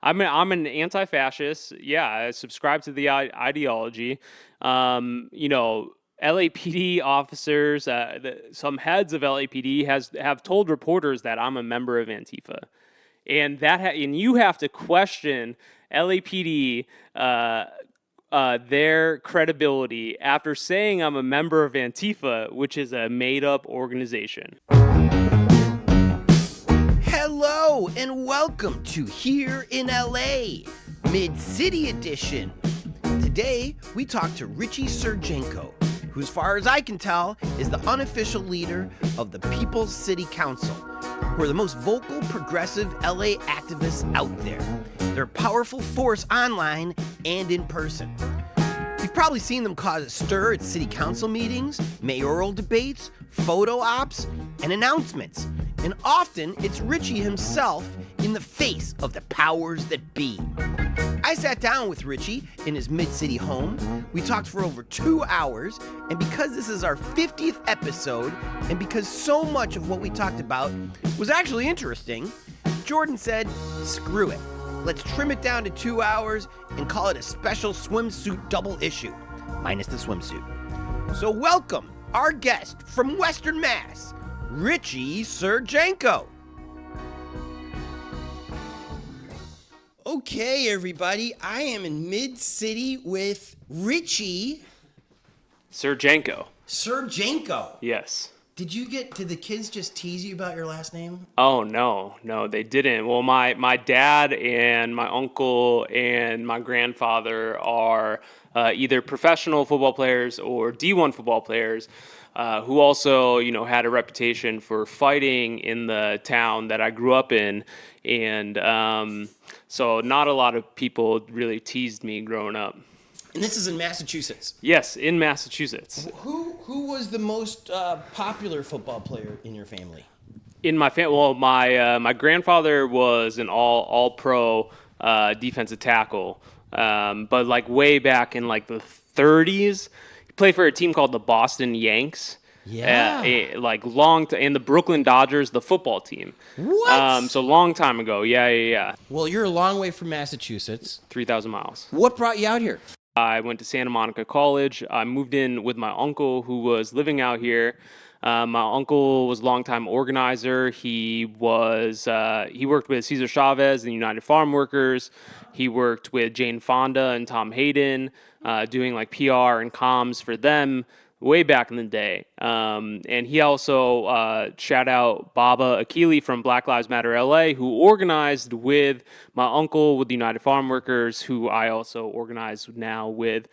I'm an anti-fascist. Yeah, I subscribe to the ideology. LAPD officers, some heads of LAPD have told reporters that I'm a member of Antifa, and and you have to question LAPD. Their credibility after saying I'm a member of Antifa, which is a made-up organization. Hello and welcome to Here in LA, Mid-City Edition. Today, we talk to Ricci Sergienko, who, as far as I can tell, is the unofficial leader of the People's City Council, who are the most vocal, progressive LA activists out there. They're a powerful force online and in person. You've probably seen them cause a stir at city council meetings, mayoral debates, photo ops, and announcements. And often, it's Ricci himself in the face of the powers that be. I sat down with Ricci in his mid-city home. We talked for over 2 hours, and because this is our 50th episode, and because so much of what we talked about was actually interesting, Jordan said, screw it. Let's trim it down to 2 hours and call it a special swimsuit double issue, minus the swimsuit. So welcome our guest from Western Mass, Ricci Sergienko. Okay, everybody, I am in Mid-City with Ricci Sergienko. Sergienko. Yes. Did the kids just tease you about your last name? Oh, no, they didn't. Well, my dad and my uncle and my grandfather are either professional football players or D1 football players who also, had a reputation for fighting in the town that I grew up in. And so not a lot of people really teased me growing up. And this is in Massachusetts. Yes, in Massachusetts. Who was the most popular football player in your family? In my family, well, my grandfather was an all-pro defensive tackle, but like way back in like the 30s, he played for a team called the Boston Yanks. Yeah. And the Brooklyn Dodgers, the football team. What? So long time ago. Yeah. Well, you're a long way from Massachusetts. 3,000 miles. What brought you out here? I went to Santa Monica College. I moved in with my uncle who was living out here. My uncle was a longtime organizer. He worked with Cesar Chavez and the United Farm Workers. He worked with Jane Fonda and Tom Hayden, doing like PR and comms for them way back in the day. And he also, shout out Baba Akili from Black Lives Matter LA, who organized with my uncle with the United Farm Workers, who I also organize now with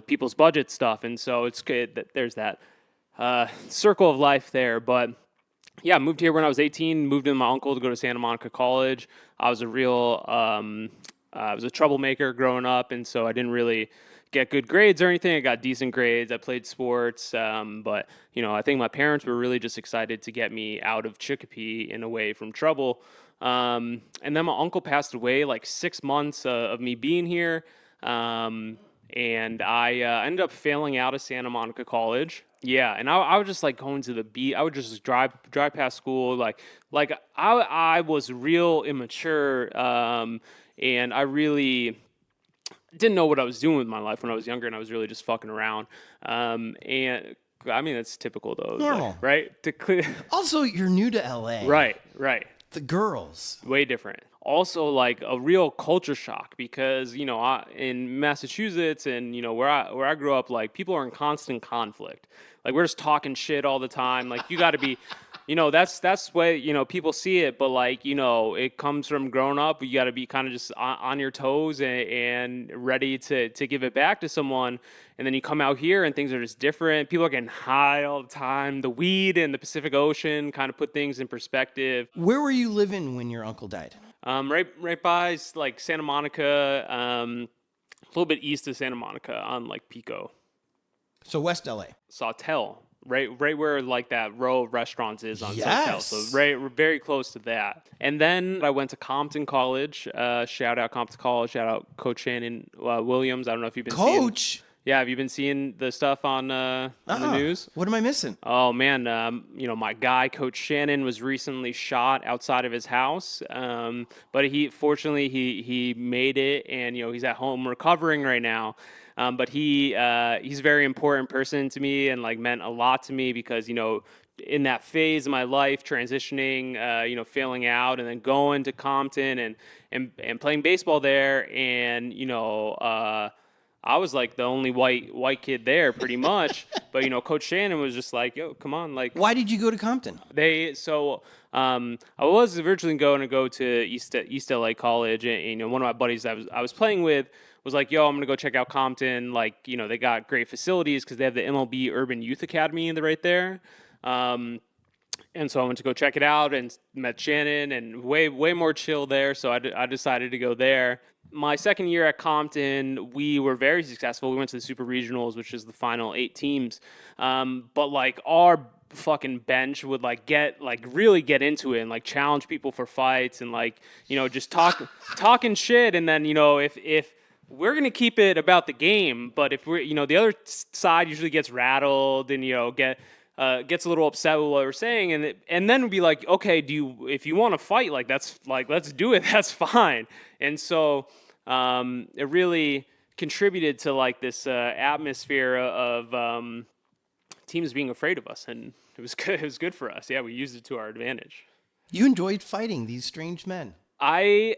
People's Budget stuff. And so it's good that there's that circle of life there. But yeah, I moved here when I was 18, moved in with my uncle to go to Santa Monica College. I was I was a troublemaker growing up, and so I didn't really get good grades or anything. I got decent grades. I played sports. But, I think my parents were really just excited to get me out of Chicopee and away from trouble. And then my uncle passed away like 6 months of me being here. And I ended up failing out of Santa Monica College. Yeah, and I was just like going to the beach. I would just drive past school. Like I was real immature. And I really didn't know what I was doing with my life when I was younger, and I was really just fucking around. And I mean, that's typical though. Normal. Right? Also, you're new to LA. Right. The girls. Way different. Also, like a real culture shock because, in Massachusetts and, where I grew up, like people are in constant conflict. Like we're just talking shit all the time. Like you got to be, that's way, people see it. But like, it comes from growing up. You got to be kind of just on your toes and ready to give it back to someone. And then you come out here and things are just different. People are getting high all the time. The weed in the Pacific Ocean kind of put things in perspective. Where were you living when your uncle died? Right by like Santa Monica, a little bit east of Santa Monica on like Pico. So West LA. Sawtelle, right where like that row of restaurants is on Yes. Sawtelle. So we're very close to that. And then I went to Compton College. Shout out Compton College. Shout out Coach Shannon Williams. I don't know if you've been Coach? Yeah, have you been seeing the stuff on the news? What am I missing? Oh man, my guy, Coach Shannon, was recently shot outside of his house. But he made it, and he's at home recovering right now. But he's a very important person to me, and like meant a lot to me because in that phase of my life, transitioning, failing out, and then going to Compton and playing baseball there, and I was like the only white kid there pretty much. But Coach Shannon was just like, yo, come on, like. Why did you go to Compton? I was originally going to go to East LA College, and one of my buddies I was playing with was like, yo, I'm gonna go check out Compton. Like, they got great facilities because they have the MLB Urban Youth Academy right there. And so I went to go check it out and met Shannon, and way more chill there. So I decided to go there. My second year at Compton, we were very successful. We went to the Super Regionals, which is the final 8 teams. But like our fucking bench would really get into it and like challenge people for fights and like just talking shit. And then if we're gonna keep it about the game, but if we're the other side usually gets rattled and gets a little upset with what we're saying, and then we'd be like, okay, if you want to fight, like let's do it, that's fine. And so it really contributed to like this atmosphere of teams being afraid of us, and it was good. It was good for us. Yeah, we used it to our advantage. You enjoyed fighting these strange men. I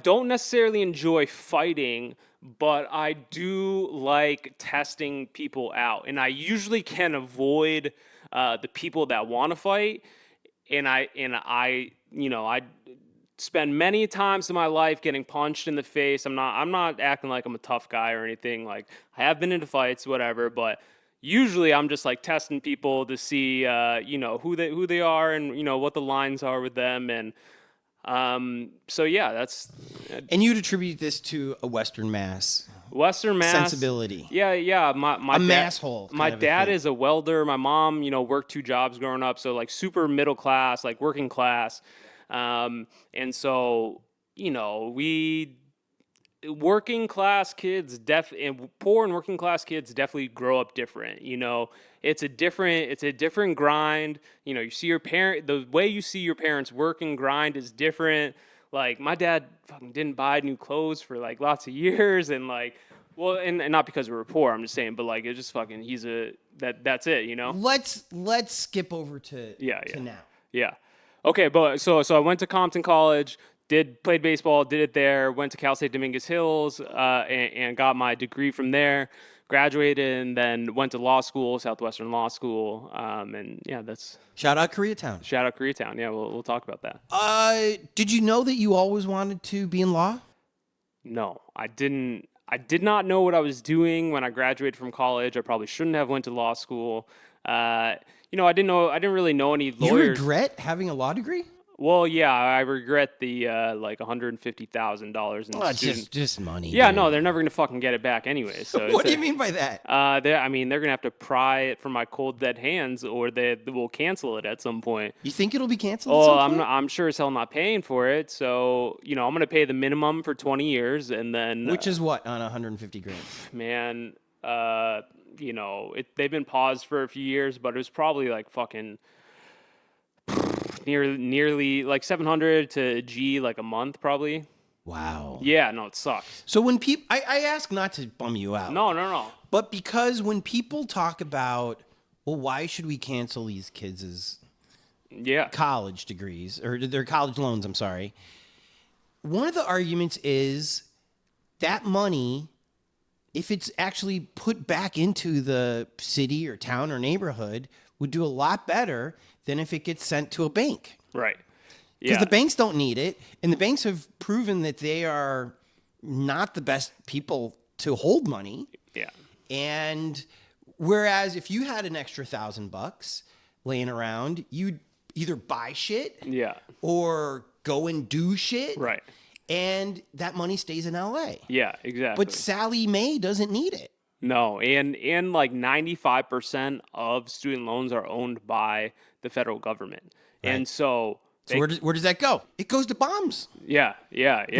don't necessarily enjoy fighting, but I do like testing people out, and I usually can avoid the people that want to fight. And I spend many times in my life getting punched in the face. I'm not acting like I'm a tough guy or anything. Like, I have been into fights, whatever, but usually I'm just like testing people to see who they are and what the lines are with them. And so yeah, that's. And you'd attribute this to a Western Mass sensibility. Yeah. My mass hole. My dad is a welder. My mom, worked 2 jobs growing up, so like super middle class, like working class. And so we working class kids and poor and working class kids definitely grow up different. It's a different grind. You see the way you see your parents work and grind is different. Like, my dad fucking didn't buy new clothes for like lots of years, and like, well, and not because we were poor, I'm just saying, but like, it's just fucking, that's it, Let's skip over to now. Yeah. Okay, but so I went to Compton College, played baseball, did it there, went to Cal State Dominguez Hills, and got my degree from there, graduated, and then went to law school, Southwestern Law School, and yeah, that's... Shout out Koreatown. Yeah, we'll talk about that. Did you know that you always wanted to be in law? No, I didn't. I did not know what I was doing when I graduated from college. I probably shouldn't have went to law school. I didn't really know any lawyers. You regret having a law degree? Well, yeah, I regret the like $150,000 in student. Just money. Yeah, dude. no, they're never gonna fucking get it back anyway. So what do you mean by that? They're gonna have to pry it from my cold dead hands, or they will cancel it at some point. You think it'll be canceled? Oh, I'm sure as hell not paying for it. So I'm gonna pay the minimum for 20 years, and then which is what on 150 grand? Man, they've been paused for a few years, but it was probably like fucking. Nearly like 700 to G like a month probably. Wow. Yeah, no, it sucks. So when people, I ask not to bum you out. No. But because when people talk about, well, why should we cancel these kids' college degrees or their college loans? I'm sorry. One of the arguments is that money, if it's actually put back into the city or town or neighborhood, would do a lot better than if it gets sent to a bank. Right. Because the banks don't need it, and the banks have proven that they are not the best people to hold money. Yeah. And whereas if you had an extra $1,000 laying around, you'd either buy shit or go and do shit. Right. And that money stays in LA. Yeah, exactly. But Sally Mae doesn't need it. No, and like 95% of student loans are owned by the federal government. Right. And so where does that go? It goes to bombs. Yeah.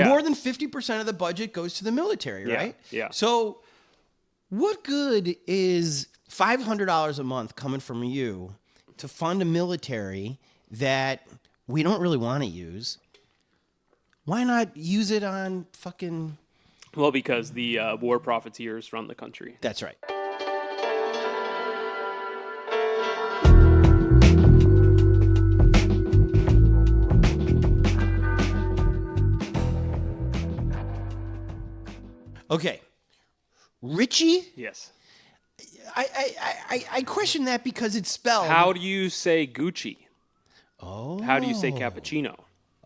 More than 50% of the budget goes to the military, right? Yeah. So What good is $500 a month coming from you to fund a military that we don't really want to use? Why not use it on fucking... Well, because the war profiteers run the country. That's right. Okay. Ricci? Yes. I question that because it's spelled... How do you say Gucci? Oh. How do you say cappuccino?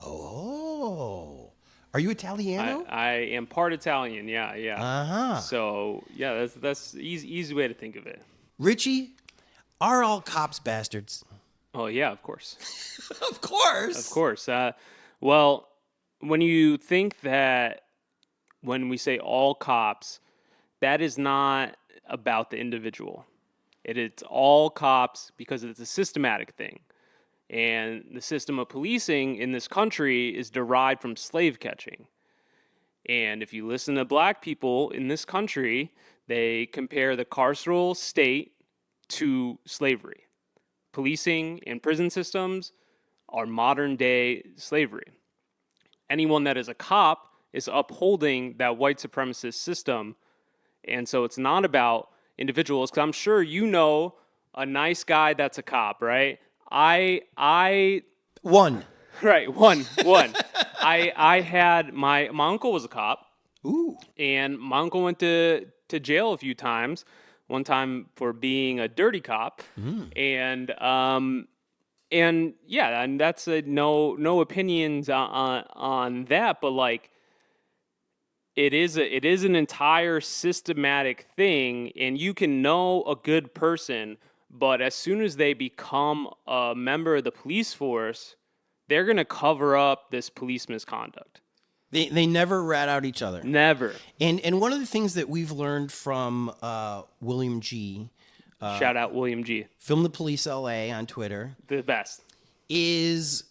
Oh. Are you Italiano? I am part Italian. Yeah. Uh-huh. So yeah, that's easy way to think of it. Ricci, are all cops bastards? Oh yeah, of course. Of course. Of course. Well, when you think that when we say all cops, that is not about the individual. It's all cops because it's a systematic thing. And the system of policing in this country is derived from slave catching. And if you listen to black people in this country, they compare the carceral state to slavery. Policing and prison systems are modern day slavery. Anyone that is a cop is upholding that white supremacist system. And so it's not about individuals, because I'm sure you know a nice guy that's a cop, right? One. Right, one. I had my uncle was a cop. Ooh. And my uncle went to jail a few times. One time for being a dirty cop. And yeah, and that's no opinions on that, but like it is an entire systematic thing, and you can know a good person, but as soon as they become a member of the police force, they're going to cover up this police misconduct. They never rat out each other. Never. And one of the things that we've learned from William G. Shout out William G. Film the Police LA on Twitter. The best. Is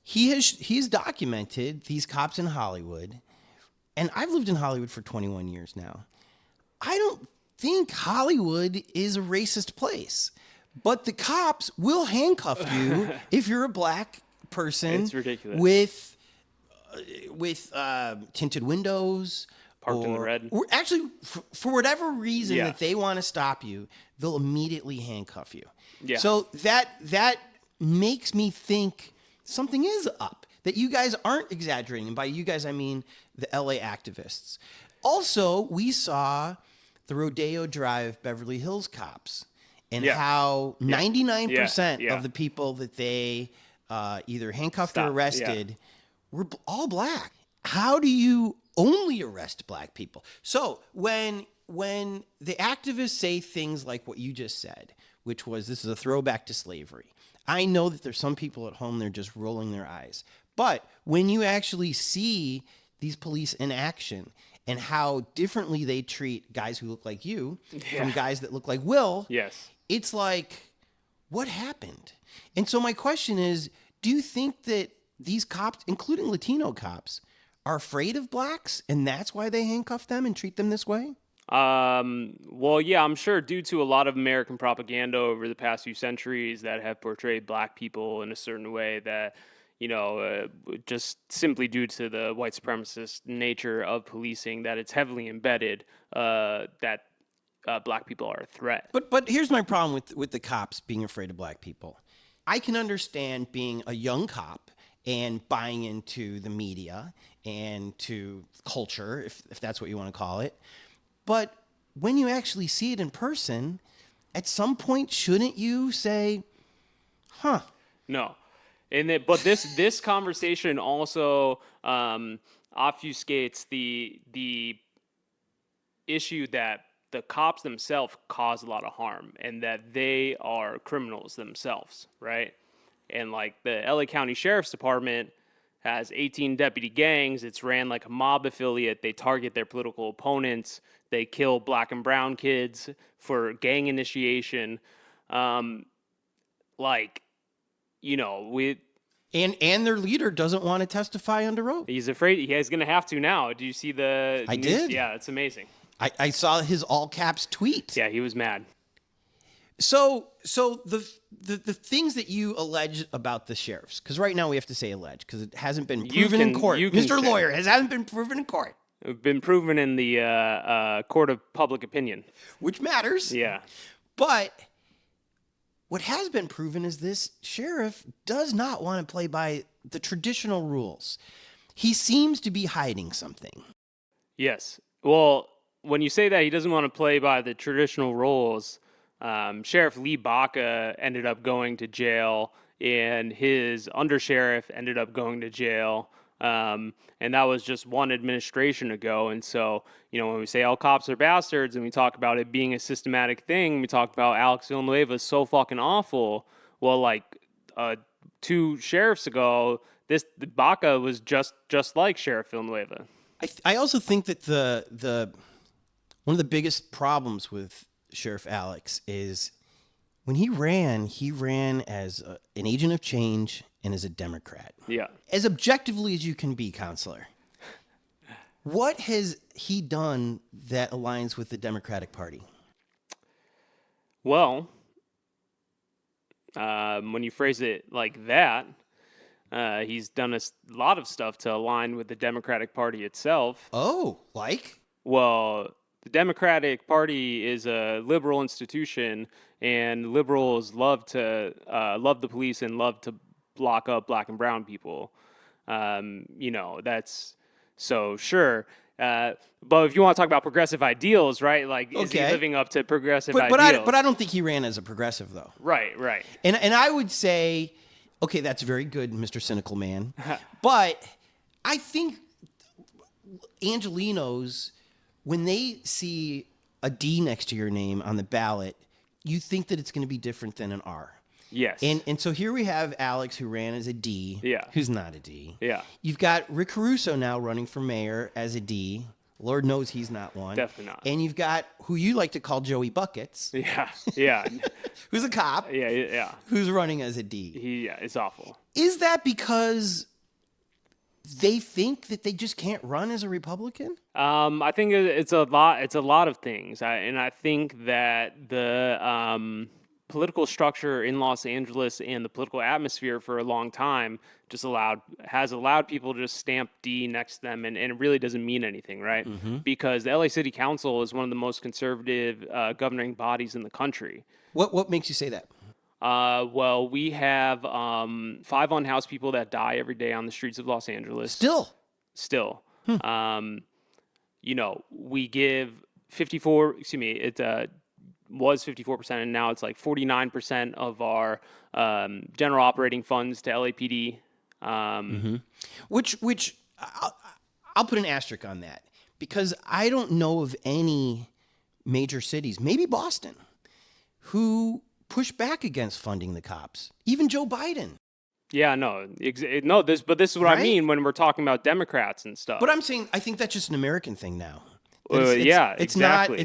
he's documented these cops in Hollywood, and I've lived in Hollywood for 21 years now. I don't think Hollywood is a racist place, but the cops will handcuff you if you're a black person. It's ridiculous. With tinted windows. Parked in the red. Or actually, for whatever reason Yeah. that they want to stop you, they'll immediately handcuff you. Yeah. So that makes me think something is up, that you guys aren't exaggerating. And by you guys, I mean the LA activists. Also, we saw the Rodeo Drive Beverly Hills cops and how 99% of the people that they either handcuffed or arrested were all black. How do you only arrest black people? So when the activists say things like what you just said, which was this is a throwback to slavery, I know that there's some people at home, they're just rolling their eyes. But when you actually see these police in action and how differently they treat guys who look like you from guys that look like Will, it's like, what happened? And so my question is, do you think that these cops, including Latino cops, are afraid of blacks and that's why they handcuff them and treat them this way? Well, yeah, I'm sure due to a lot of American propaganda over the past few centuries that have portrayed black people in a certain way that, you know, just simply due to the white supremacist nature of policing, that it's heavily embedded, that black people are a threat. But here's my problem with the cops being afraid of black people. I can understand being a young cop and buying into the media and to culture, if that's what you want to call it. But when you actually see it in person, at some point, shouldn't you say, huh? No. But this conversation also obfuscates the issue that the cops themselves cause a lot of harm and that they are criminals themselves, right? And like the LA County Sheriff's Department has 18 deputy gangs. It's ran like a mob affiliate. They target their political opponents. They kill black and brown kids for gang initiation. Like, you know, And their leader doesn't want to testify under oath. He's afraid. He's going to have to now. Do you see the I news? did. Yeah, it's amazing. I saw his all caps tweet. Yeah, he was mad. So the things that you allege about the sheriffs, because right now we have to say allege because it hasn't been proven in court. Mr. Lawyer, it hasn't been proven in court. It's been proven in the court of public opinion, which matters. Yeah, but what has been proven is this sheriff does not want to play by the traditional rules. He seems to be hiding something. Yes. Well, when you say that he doesn't want to play by the traditional rules, Sheriff Lee Baca ended up going to jail, and his undersheriff ended up going to jail. And that was just one administration ago. And so, when we say all cops are bastards and we talk about it being a systematic thing, we talk about Alex Villanueva is so fucking awful. Well, like 2 sheriffs ago, the Baca was just like Sheriff Villanueva. I also think that the one of the biggest problems with Sheriff Alex is when he ran as an agent of change and as a Democrat. Yeah. As objectively as you can be, counselor. What has he done that aligns with the Democratic Party? Well, when you phrase it like that, he's done a lot of stuff to align with the Democratic Party itself. Oh, like? Well, the Democratic Party is a liberal institution, and liberals love the police and love to lock up black and brown people. That's so sure. But if you want to talk about progressive ideals, right? Like, is he living up to progressive ideals? But I don't think he ran as a progressive, though. Right. And I would say, okay, that's very good, Mr. Cynical Man. But I think Angelenos, when they see a D next to your name on the ballot, you think that it's going to be different than an R. Yes. And so here we have Alex, who ran as a D. Yeah. Who's not a D. Yeah. You've got Rick Caruso now running for mayor as a D. Lord knows he's not one. Definitely not. And you've got who you like to call Joey Buckets. Yeah. Who's a cop. Yeah. Who's running as a D. It's awful. Is that because they think that they just can't run as a Republican? I think it's a lot. It's a lot of things, and I think that the political structure in Los Angeles and the political atmosphere for a long time has allowed people to just stamp D next to them, and it really doesn't mean anything, right? Mm-hmm. Because the LA City Council is one of the most conservative governing bodies in the country. What makes you say that? Well, we have 5 unhoused people that die every day on the streets of Los Angeles. Still. We give 54, it was 54%, and now it's like 49% of our general operating funds to LAPD. Which I'll put an asterisk on that, because I don't know of any major cities, maybe Boston, who push back against funding the cops. Even Joe Biden. Yeah, this is what I mean when we're talking about Democrats and stuff. But I'm saying I think that's just an American thing now. Exactly.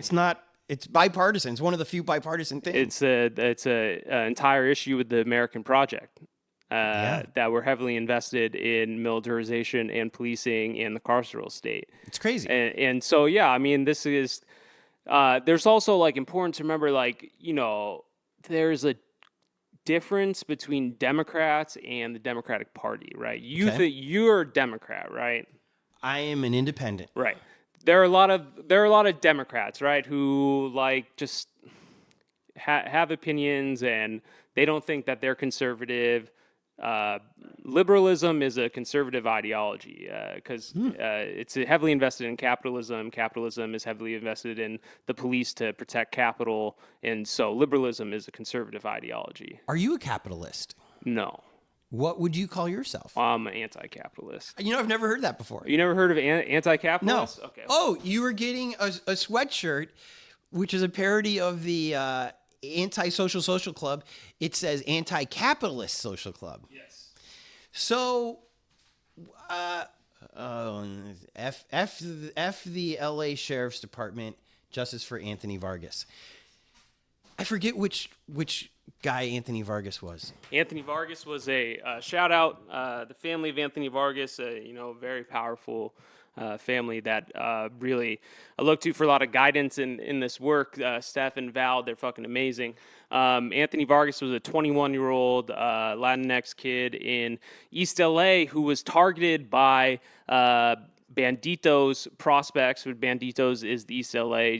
It's bipartisan. It's one of the few bipartisan things. It's an entire issue with the American project that we're heavily invested in militarization and policing and the carceral state. It's crazy. And so, this is, there's also like important to remember, there's a difference between Democrats and the Democratic Party, right? You're a Democrat, right? I am an independent. Right. There are a lot of Democrats, right, who just have opinions, and they don't think that they're conservative. Liberalism is a conservative ideology because it's heavily invested in capitalism. Capitalism is heavily invested in the police to protect capital, and so liberalism is a conservative ideology. Are you a capitalist? No. What would you call yourself? I'm an anti-capitalist. I've never heard that before. You never heard of anti-capitalist? No. Okay. Oh, you were getting a sweatshirt, which is a parody of the Anti-Social Social Club. It says Anti-Capitalist Social Club. Yes. So, F the LA Sheriff's Department, justice for Anthony Vargas. I forget which guy Anthony Vargas was. Anthony Vargas was a shout out the family of Anthony Vargas, very powerful family that really I look to for a lot of guidance in this work. Steph and Val, they're fucking amazing. Anthony Vargas was a 21-year-old Latinx kid in East LA who was targeted by Banditos prospects. Banditos is the East LA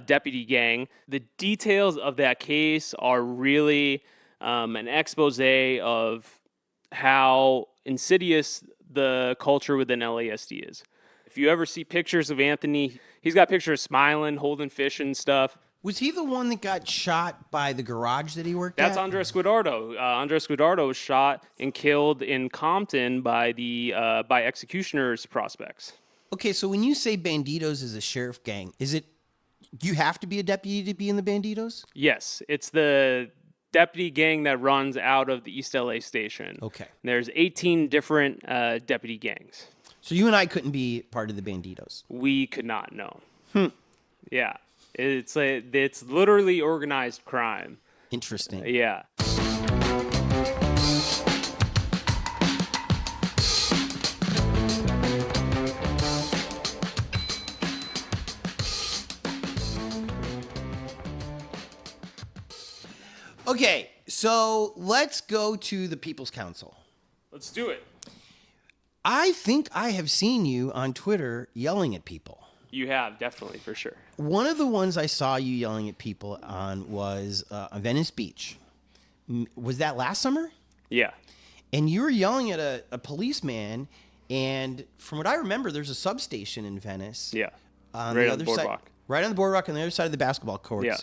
deputy gang. The details of that case are really an expose of how insidious the culture within LASD is. If you ever see pictures of Anthony, he's got pictures smiling, holding fish and stuff. Was he the one that got shot by the garage that he worked That's at? Andres Guadardo. Andres Guadardo was shot and killed in Compton by by executioners prospects. Okay, so when you say Banditos is a sheriff gang, is it you have to be a deputy to be in the Banditos? Yes, it's the deputy gang that runs out of the East LA station. Okay. There's 18 different deputy gangs. So you and I couldn't be part of the Banditos. We could not know. Yeah, it's literally organized crime. Interesting. Yeah. Okay, so let's go to the People's Council. Let's do it. I think I have seen you on Twitter yelling at people. You have, definitely, for sure. One of the ones I saw you yelling at people on was on Venice Beach. Was that last summer? Yeah. And you were yelling at a policeman, and from what I remember, there's a substation in Venice. Yeah. On Right the on the other side, boardwalk. right on the boardwalk on the other side of the basketball courts. Yeah.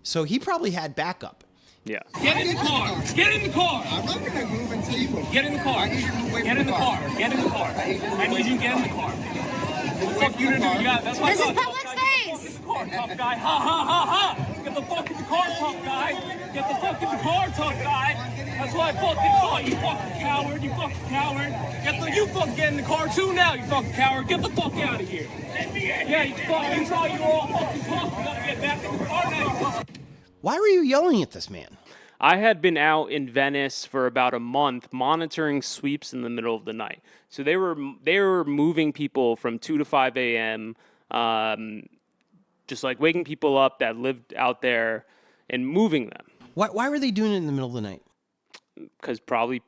So he probably had backup. Yeah. Get in the car. Get in the car. I'm not going to move until you move. Get in the car. I need you to move away Get from in the car. Get in the car. I need you to get in the car. What the fuck you gonna do? Yeah, that's my This is car. public space. Car, tough guy. Ha ha ha ha. Get the fuck in the car, tough guy. Get the fuck in the car, tough guy. That's what I fucking thought. You fucking coward. You fucking coward. You fucking get in the car too now. You fucking coward. Get the fuck out of here. Yeah, you fucking thought you were all fucking tough. You gotta get back in the car now. You fucking. Why were you yelling at this man? I had been out in Venice for about a month monitoring sweeps in the middle of the night. So they were moving people from 2 to 5 a.m., just like waking people up that lived out there and moving them. Why were they doing it in the middle of the night? Because probably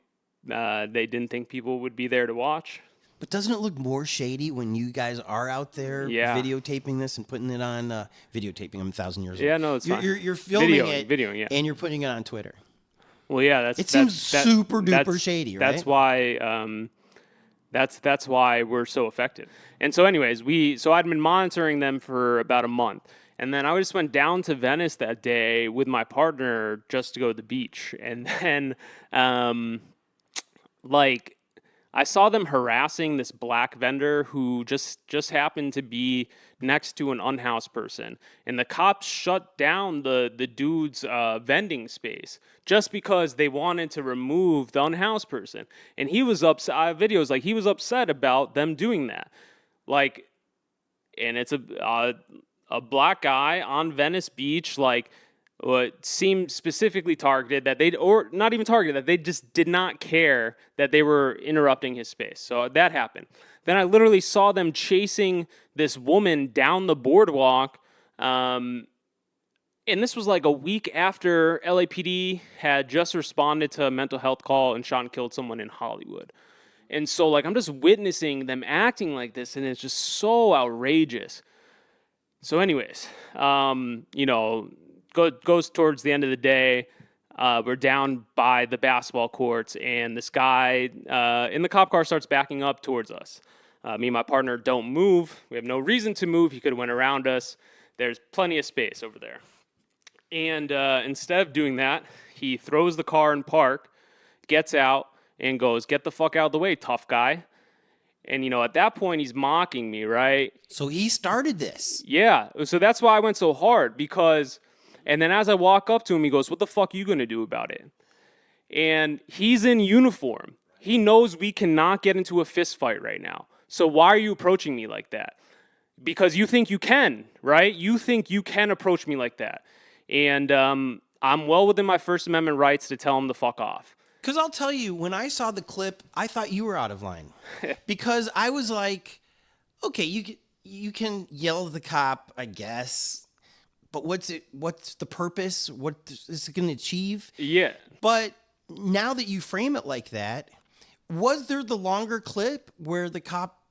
they didn't think people would be there to watch. But doesn't it look more shady when you guys are out there videotaping this and putting it on videotaping? I'm 1,000 years old. Yeah, no, it's fine. You're filming videoing, yeah. and you're putting it on Twitter. Well, yeah, It seems super duper shady, right? That's why that's why we're so effective. And so, anyways, so I'd been monitoring them for about a month, and then I just went down to Venice that day with my partner just to go to the beach, and then I saw them harassing this black vendor who just happened to be next to an unhoused person. And the cops shut down the dude's vending space just because they wanted to remove the unhoused person. And he was upset. I have videos, he was upset about them doing that. And it's a black guy on Venice Beach, what seemed specifically targeted or not even targeted, that they just did not care that they were interrupting his space. So that happened. Then I literally saw them chasing this woman down the boardwalk. And this was a week after LAPD had just responded to a mental health call and shot and killed someone in Hollywood. And so I'm just witnessing them acting like this, and it's just so outrageous. So anyways, goes towards the end of the day. We're down by the basketball courts, and this guy in the cop car starts backing up towards us. Me and my partner don't move. We have no reason to move. He could have went around us. There's plenty of space over there. And instead of doing that, he throws the car in park, gets out, and goes, "Get the fuck out of the way, tough guy." And, at that point, he's mocking me, right? So he started this. Yeah. So that's why I went so hard, because... And then as I walk up to him, he goes, "What the fuck are you going to do about it?" And he's in uniform. He knows we cannot get into a fist fight right now. So why are you approaching me like that? Because you think you can, right? You think you can approach me like that. And I'm well within my First Amendment rights to tell him to fuck off. Because I'll tell you, when I saw the clip, I thought you were out of line. Because I was like, Okay, you can yell at the cop, I guess, but what's the purpose? What is it going to achieve? Yeah. But now that you frame it like that, was there the longer clip where the cop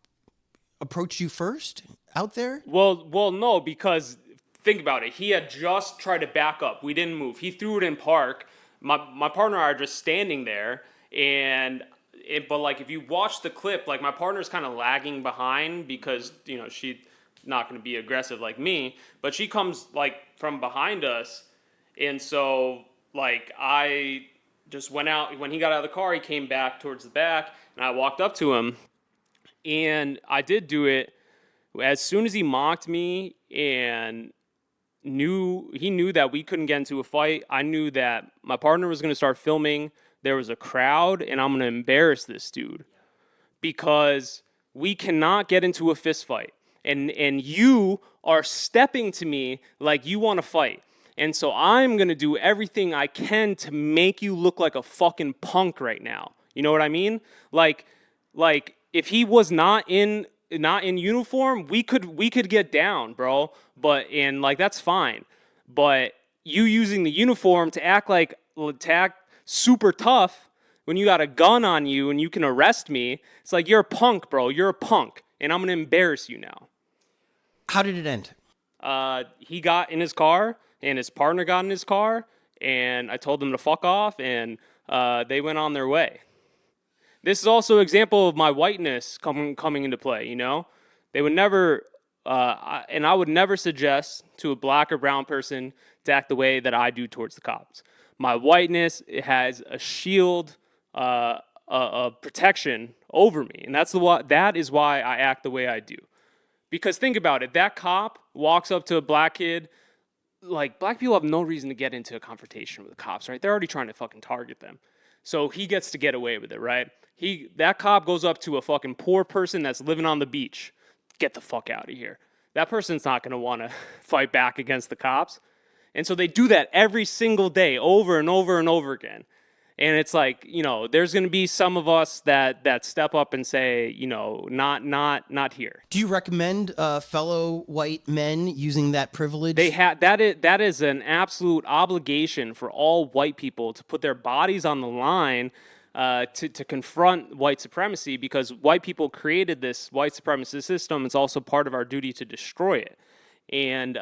approached you first out there? Well, no, because think about it. He had just tried to back up. We didn't move. He threw it in park. My partner and I are just standing there, but like if you watch the clip, like my partner's kind of lagging behind because she's not going to be aggressive like me, but she comes like from behind us, and so like I just went out when he got out of the car. He came back towards the back, and I walked up to him, and I did do it as soon as he mocked me and knew that we couldn't get into a fight. I knew that my partner was going to start filming. There was a crowd, and I'm going to embarrass this dude because we cannot get into a fist fight. And you are stepping to me like you want to fight. And so I'm going to do everything I can to make you look like a fucking punk right now. You know what I mean? Like if he was not in uniform, we could get down, bro. And like that's fine. But you using the uniform to act super tough when you got a gun on you and you can arrest me, it's like you're a punk, bro. You're a punk, and I'm gonna embarrass you now. How did it end? He got in his car, and his partner got in his car, and I told them to fuck off, and they went on their way. This is also an example of my whiteness coming into play, They would never, and I would never suggest to a black or brown person to act the way that I do towards the cops. My whiteness, it has a shield, a protection over me, and that is why I act the way I do. Because think about it, that cop walks up to a black kid, like black people have no reason to get into a confrontation with the cops, right? They're already trying to fucking target them. So he gets to get away with it, right? That cop goes up to a fucking poor person that's living on the beach. Get the fuck out of here. That person's not going to want to fight back against the cops. And so they do that every single day, over and over and over again. And it's like, there's going to be some of us that step up and say, not here. Do you recommend fellow white men using that privilege? That is an absolute obligation for all white people to put their bodies on the line to confront white supremacy, because white people created this white supremacist system. It's also part of our duty to destroy it. And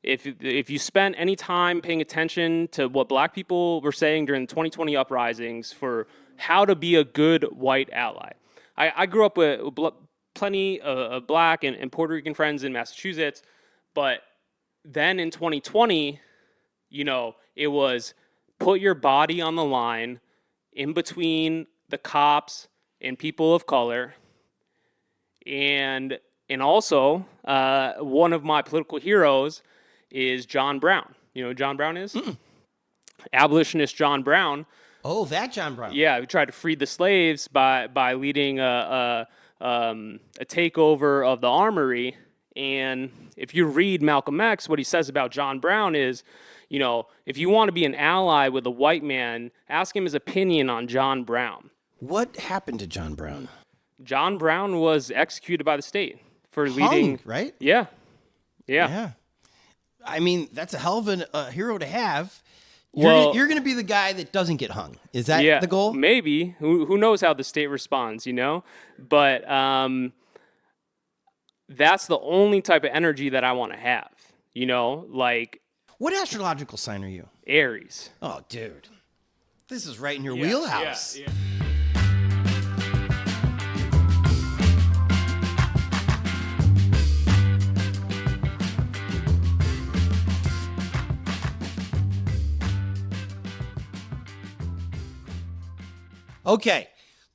if you spent any time paying attention to what black people were saying during the 2020 uprisings for how to be a good white ally. I grew up with plenty of black and Puerto Rican friends in Massachusetts, but then in 2020, it was put your body on the line in between the cops and people of color. And also, one of my political heroes is John Brown. You know who John Brown is? Abolitionist John Brown. Oh, that John Brown. Yeah, who tried to free the slaves by leading a takeover of the armory. And if you read Malcolm X, what he says about John Brown is, if you want to be an ally with a white man, ask him his opinion on John Brown. What happened to John Brown? John Brown was executed by the state for leading. Right? Yeah. I mean, that's a hell of a hero to have. You're going to be the guy that doesn't get hung. Is that the goal? Maybe. Who knows how the state responds, But that's the only type of energy that I want to have, Like, what astrological sign are you? Aries. Oh, dude. This is right in your wheelhouse. Yeah. Okay,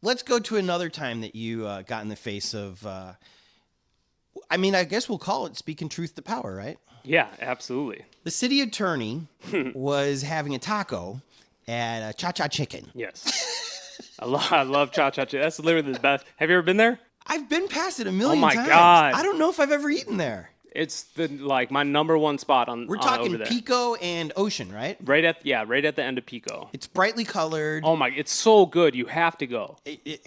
let's go to another time that you got in the face of, I guess we'll call it speaking truth to power, right? Yeah, absolutely. The city attorney was having a taco at Cha-Cha Chicken. Yes. I love Cha-Cha Chicken. That's literally the best. Have you ever been there? I've been past it a million times. Oh my God. I don't know if I've ever eaten there. It's my number one spot on. We're talking Pico and Ocean, right? Right at the end of Pico. It's brightly colored. Oh my! It's so good. You have to go.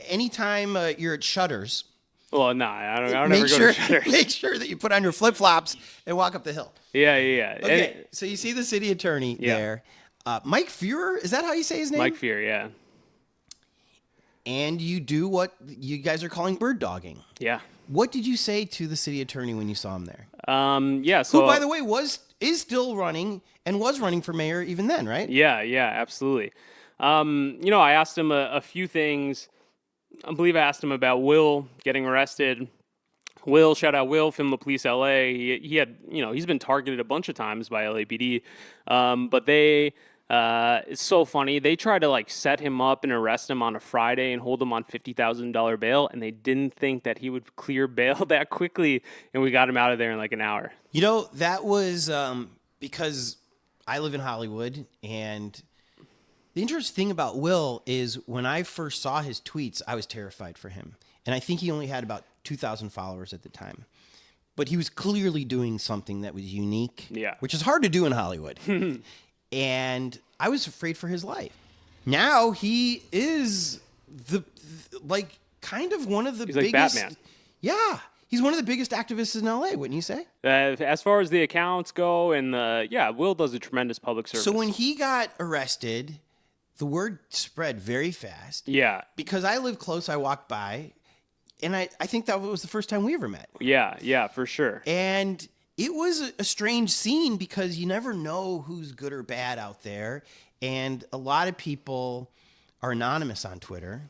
Anytime you're at Shutters, Well, no, I don't ever Make go sure, to Cheddar's. make sure that you put on your flip flops and walk up the hill. Yeah. Okay, so you see the city attorney Yeah. there, Mike Fuhrer. Is that how you say his name? Mike Fear, yeah. And you do what you guys are calling bird dogging. Yeah. What did you say to the city attorney when you saw him there? Yeah, so... Who, by the way, is still running and was running for mayor even then, right? Yeah, absolutely. I asked him a few things. I believe I asked him about Will getting arrested. Will, shout out Will from the Police LA. He had, he's been targeted a bunch of times by LAPD. But it's so funny. They tried to set him up and arrest him on a Friday and hold him on $50,000 bail, and they didn't think that he would clear bail that quickly, and we got him out of there in an hour. That was because I live in Hollywood, and the interesting thing about Will is when I first saw his tweets, I was terrified for him. And I think he only had about 2,000 followers at the time. But he was clearly doing something that was unique, which is hard to do in Hollywood. And I was afraid for his life. Now he is kind of one of the biggest. He's like Batman. Yeah. He's one of the biggest activists in LA, wouldn't you say? As far as the accounts go, and Will does a tremendous public service. So when he got arrested, the word spread very fast. Yeah. Because I live close, I walked by, and I think that was the first time we ever met. Yeah, for sure. And it was a strange scene because you never know who's good or bad out there. And a lot of people are anonymous on Twitter.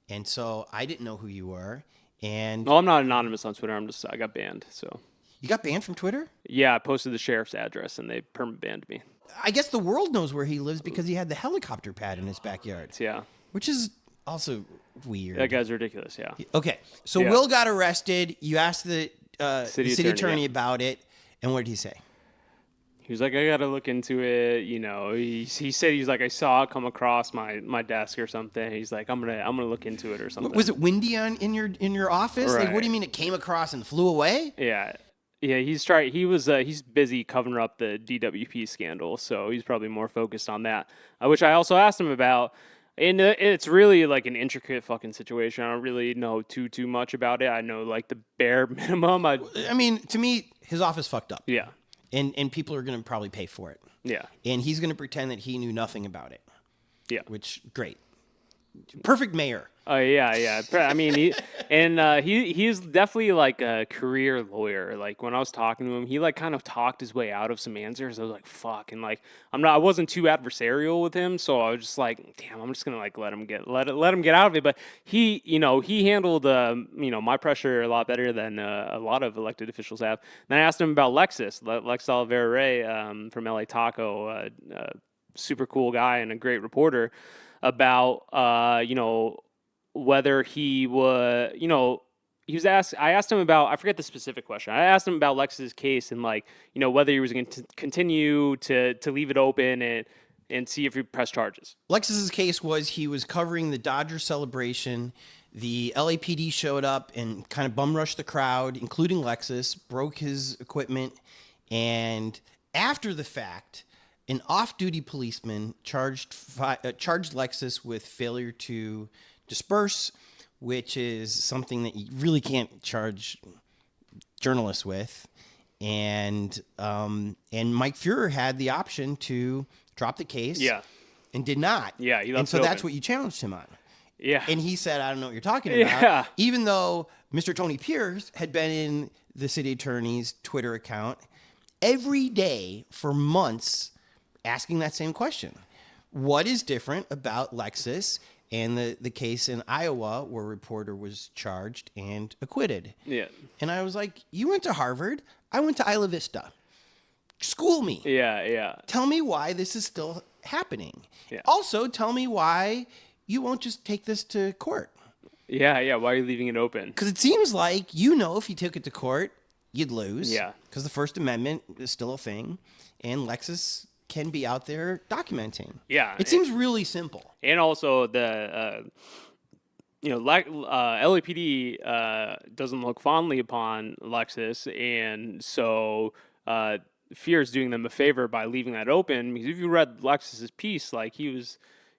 And so I didn't know who you were. And I'm not anonymous on Twitter. I got banned. So you got banned from Twitter? Yeah, I posted the sheriff's address and they perma banned me. I guess the world knows where he lives because he had the helicopter pad in his backyard. Yeah. Which is also weird. That guy's ridiculous, yeah. Okay, so Will got arrested. You asked the city attorney about it, and what did he say? He was like, I got to look into it. He said, he's like, I saw it come across my desk or something. He's like, I'm gonna look into it or something. Was it windy in your office? Right. Like, what do you mean it came across and flew away? Yeah. He's busy covering up the DWP scandal, so he's probably more focused on that, which I also asked him about. And it's really like an intricate fucking situation. I don't really know too much about it. I know like the bare minimum. I mean, to me, his office fucked up. Yeah. And people are going to probably pay for it. Yeah. And he's going to pretend that he knew nothing about it. Yeah. Which, great. Perfect mayor. Oh yeah. I mean, he's definitely like a career lawyer. Like when I was talking to him, he like kind of talked his way out of some answers. I was like, fuck, and like I wasn't too adversarial with him, so I was just like, damn, I'm just gonna like let him get out of it. But he handled my pressure a lot better than a lot of elected officials have. Then I asked him about Lex Oliveira Ray from LA Taco, super cool guy and a great reporter, about whether he was, he was asked. I asked him about. I forget the specific question. I asked him about Lex's case and whether he was going to continue to leave it open and see if he pressed charges. Lex's case was he was covering the Dodgers celebration. The LAPD showed up and kind of bum rushed the crowd, including Lexus, broke his equipment, and after the fact, an off-duty policeman charged Lexus with failure to disperse, which is something that you really can't charge journalists with. And Mike Fuhrer had the option to drop the case, and did not. Yeah, and so that's what you challenged him on. Yeah, and he said, "I don't know what you're talking about." Yeah. Even though Mr. Tony Pierce had been in the city attorney's Twitter account every day for months, asking that same question: what is different about Lexus and the case in Iowa where a reporter was charged and acquitted? Yeah. And I was like, you went to Harvard. I went to Isla Vista. School me. Yeah. Tell me why this is still happening. Yeah. Also, tell me why you won't just take this to court. Yeah. Why are you leaving it open? Because it seems like, if you took it to court, you'd lose. Yeah. Because the First Amendment is still a thing. And Lexus can be out there documenting. Yeah. It seems really simple. And also the, LAPD doesn't look fondly upon Lexus. And so Fear is doing them a favor by leaving that open. Because if you read Lexus's piece, like he was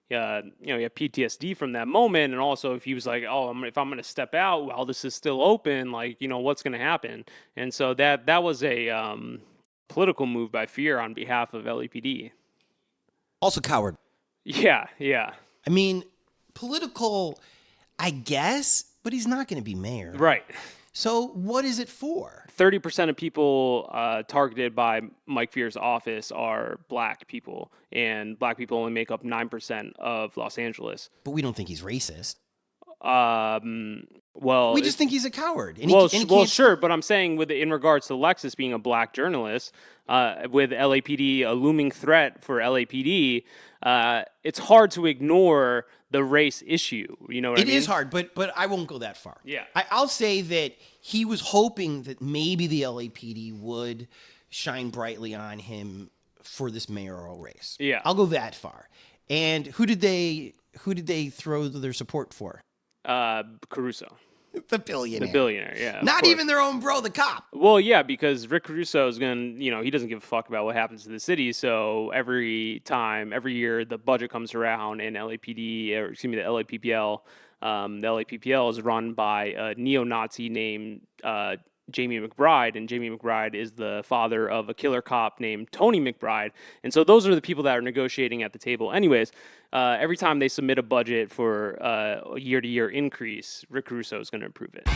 he had PTSD from that moment, and also if he was like, oh, if I'm going to step out while this is still open, like, what's going to happen? And so that was a political move by Fear on behalf of LAPD. Also coward. Yeah, yeah. I mean, political, I guess, but he's not going to be mayor. Right. So what is it for? 30% of people targeted by Mike Fear's office are black people, and black people only make up 9% of Los Angeles. But we don't think he's racist. Well, we just think he's a coward. And sure, but I'm saying in regards to Lexus being a black journalist, with LAPD a looming threat for LAPD, it's hard to ignore the race issue. You know what I mean? It is hard, but I won't go that far. Yeah. I'll say that he was hoping that maybe the LAPD would shine brightly on him for this mayoral race. Yeah. I'll go that far. And who did they throw their support for? Caruso. The billionaire. The billionaire, yeah. Not even their own bro, the cop. Well, yeah, because Rick Caruso is going to, he doesn't give a fuck about what happens to the city. So every year, the budget comes around and the LAPPL, the LAPPL is run by a neo-Nazi named Jamie McBride, and Jamie McBride is the father of a killer cop named Tony McBride. And so those are the people that are negotiating at the table. Anyways, every time they submit a budget for a year-to-year increase, Rick Caruso is going to approve it.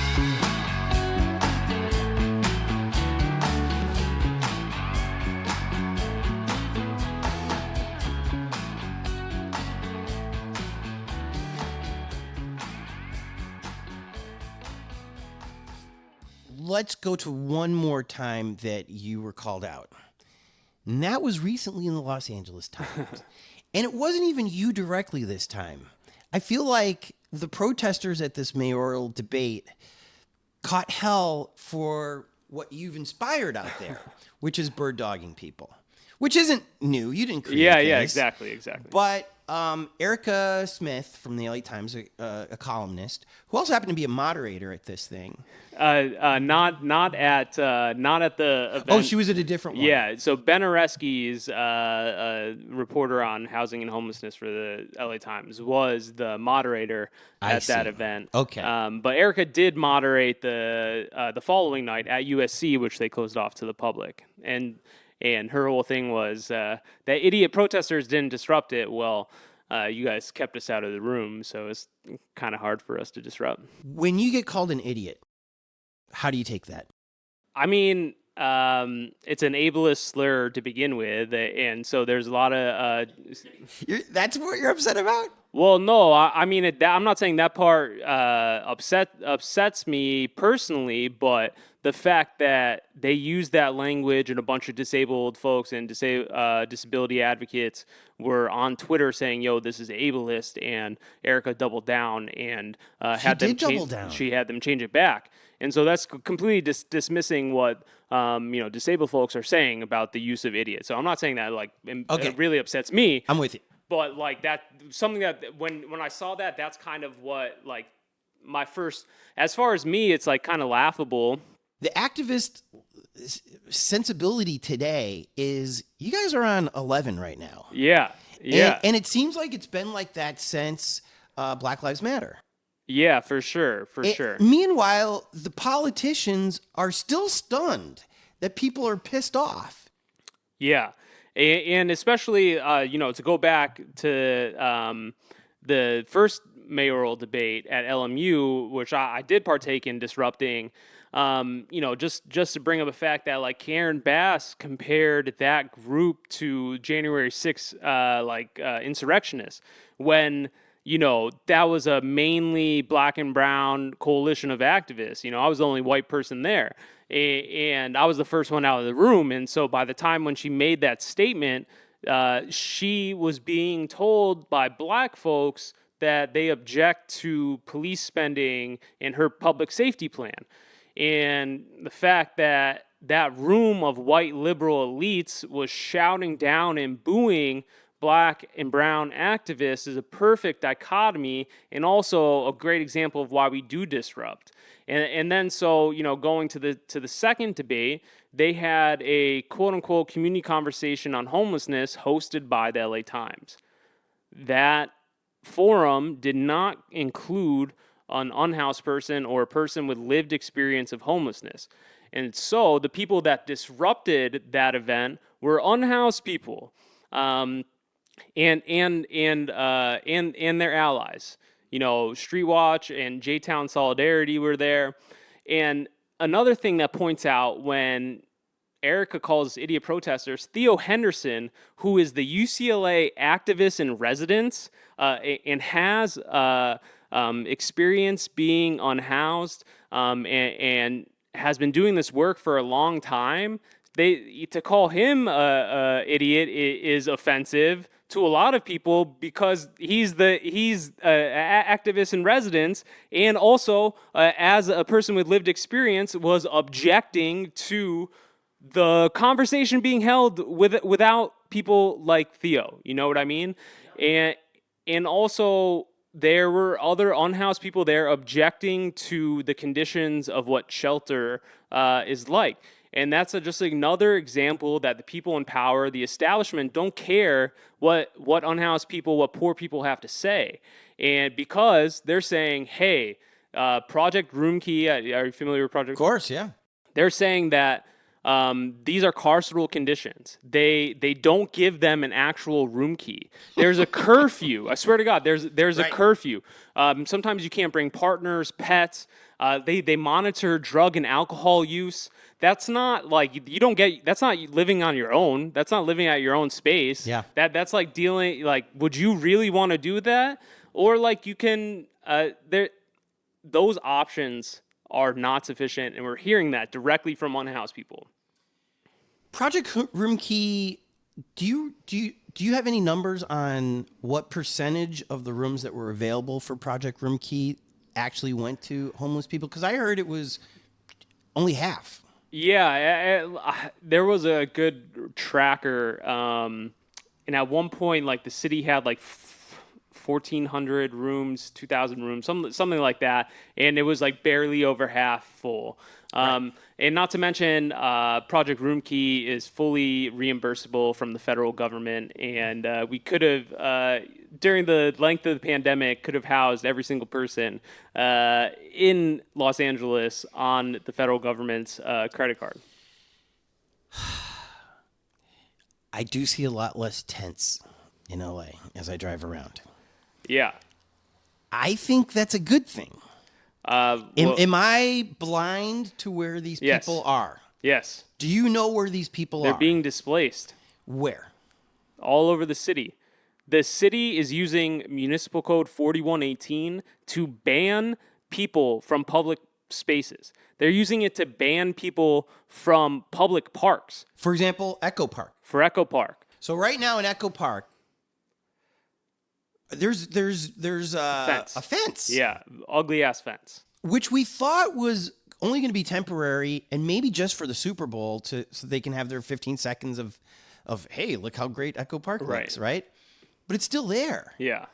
Let's go to one more time that you were called out. And that was recently in the Los Angeles Times. And it wasn't even you directly this time. I feel like the protesters at this mayoral debate caught hell for what you've inspired out there, which is bird dogging people, which isn't new. You didn't create this. Yeah, exactly. But Erica Smith from the LA Times, a columnist, who also happened to be a moderator at this thing. Not at the event. Oh, she was at a different one. Yeah, so Ben Oresky's a reporter on housing and homelessness for the LA Times, was the moderator at that event. Okay. But Erica did moderate the following night at USC, which they closed off to the public. And her whole thing was that idiot protesters didn't disrupt it. Well, you guys kept us out of the room, so it's kind of hard for us to disrupt. When you get called an idiot, how do you take that? I mean, it's an ableist slur to begin with, and so there's a lot of... That's what you're upset about? Well, no, I mean, I'm not saying that part upsets me personally, but the fact that they use that language and a bunch of disabled folks and disability advocates were on Twitter saying, yo, this is ableist, and Erica doubled down and she had them change it back. And so that's completely dismissing what disabled folks are saying about the use of idiot. So I'm not saying that it really upsets me. I'm with you. But like that, something that when I saw that, that's kind of what like my first, as far as me, it's like kind of laughable. The activist sensibility today is you guys are on 11 right now. Yeah. And it seems like it's been like that since Black Lives Matter. Yeah, for sure. Meanwhile, the politicians are still stunned that people are pissed off. Yeah. And especially, to go back to the first mayoral debate at LMU, which I did partake in disrupting, just to bring up a fact that like Karen Bass compared that group to January 6th, insurrectionists, when that was a mainly black and brown coalition of activists. I was the only white person there. And I was the first one out of the room. And so by the time when she made that statement, she was being told by black folks that they object to police spending in her public safety plan. And the fact that that room of white liberal elites was shouting down and booing black and brown activists is a perfect dichotomy and also a great example of why we do disrupt. And then so, going to the second debate, they had a quote unquote community conversation on homelessness hosted by the LA Times. That forum did not include an unhoused person or a person with lived experience of homelessness. And so the people that disrupted that event were unhoused people, and their allies. Street Watch and J-Town Solidarity were there. And another thing that points out when Erica calls idiot protesters, Theo Henderson, who is the UCLA activist in residence and has experience being unhoused and has been doing this work for a long time. To call him a idiot is offensive to a lot of people because he's activist in residence, and also as a person with lived experience was objecting to the conversation being held without people like Theo. You know what I mean? And also there were other unhoused people there objecting to the conditions of what shelter is like. And that's just another example that the people in power, the establishment, don't care what unhoused people, what poor people have to say. And because they're saying, hey, Project Roomkey, are you familiar with Project? Of course, yeah. They're saying that these are carceral conditions. They don't give them an actual room key. There's a curfew. I swear to God, there's a Right. curfew. Sometimes you can't bring partners, pets. They monitor drug and alcohol use. That's not like that's not living on your own. That's not living at your own space. Yeah. That's like dealing, like, would you really want to do that? Or like you can, those options are not sufficient, and we're hearing that directly from unhoused people. Project Roomkey, do you have any numbers on what percentage of the rooms that were available for Project Roomkey actually went to homeless people? Because I heard it was only half. Yeah, there was a good tracker, and at one point, like the city had like 1,400 rooms, 2,000 rooms, something like that, and it was like barely over half full. And not to mention, Project Roomkey is fully reimbursable from the federal government, and we could have, during the length of the pandemic, could have housed every single person in Los Angeles on the federal government's credit card. I do see a lot less tents in LA as I drive around. Yeah. I think that's a good thing. Am I blind to where these Yes. people are? Yes. Do you know where these people They're are? being displaced Where? all over the city. The city is using Municipal Code 4118 to ban people from public spaces. They're using it to ban people from public parks. For example, Echo Park. For Echo Park. So right now in Echo Park, there's Fence. a fence. Yeah, ugly ass fence. Which we thought was only going to be temporary and maybe just for the Super Bowl so they can have their 15 seconds of hey, look how great Echo Park looks, right? But it's still there. Yeah.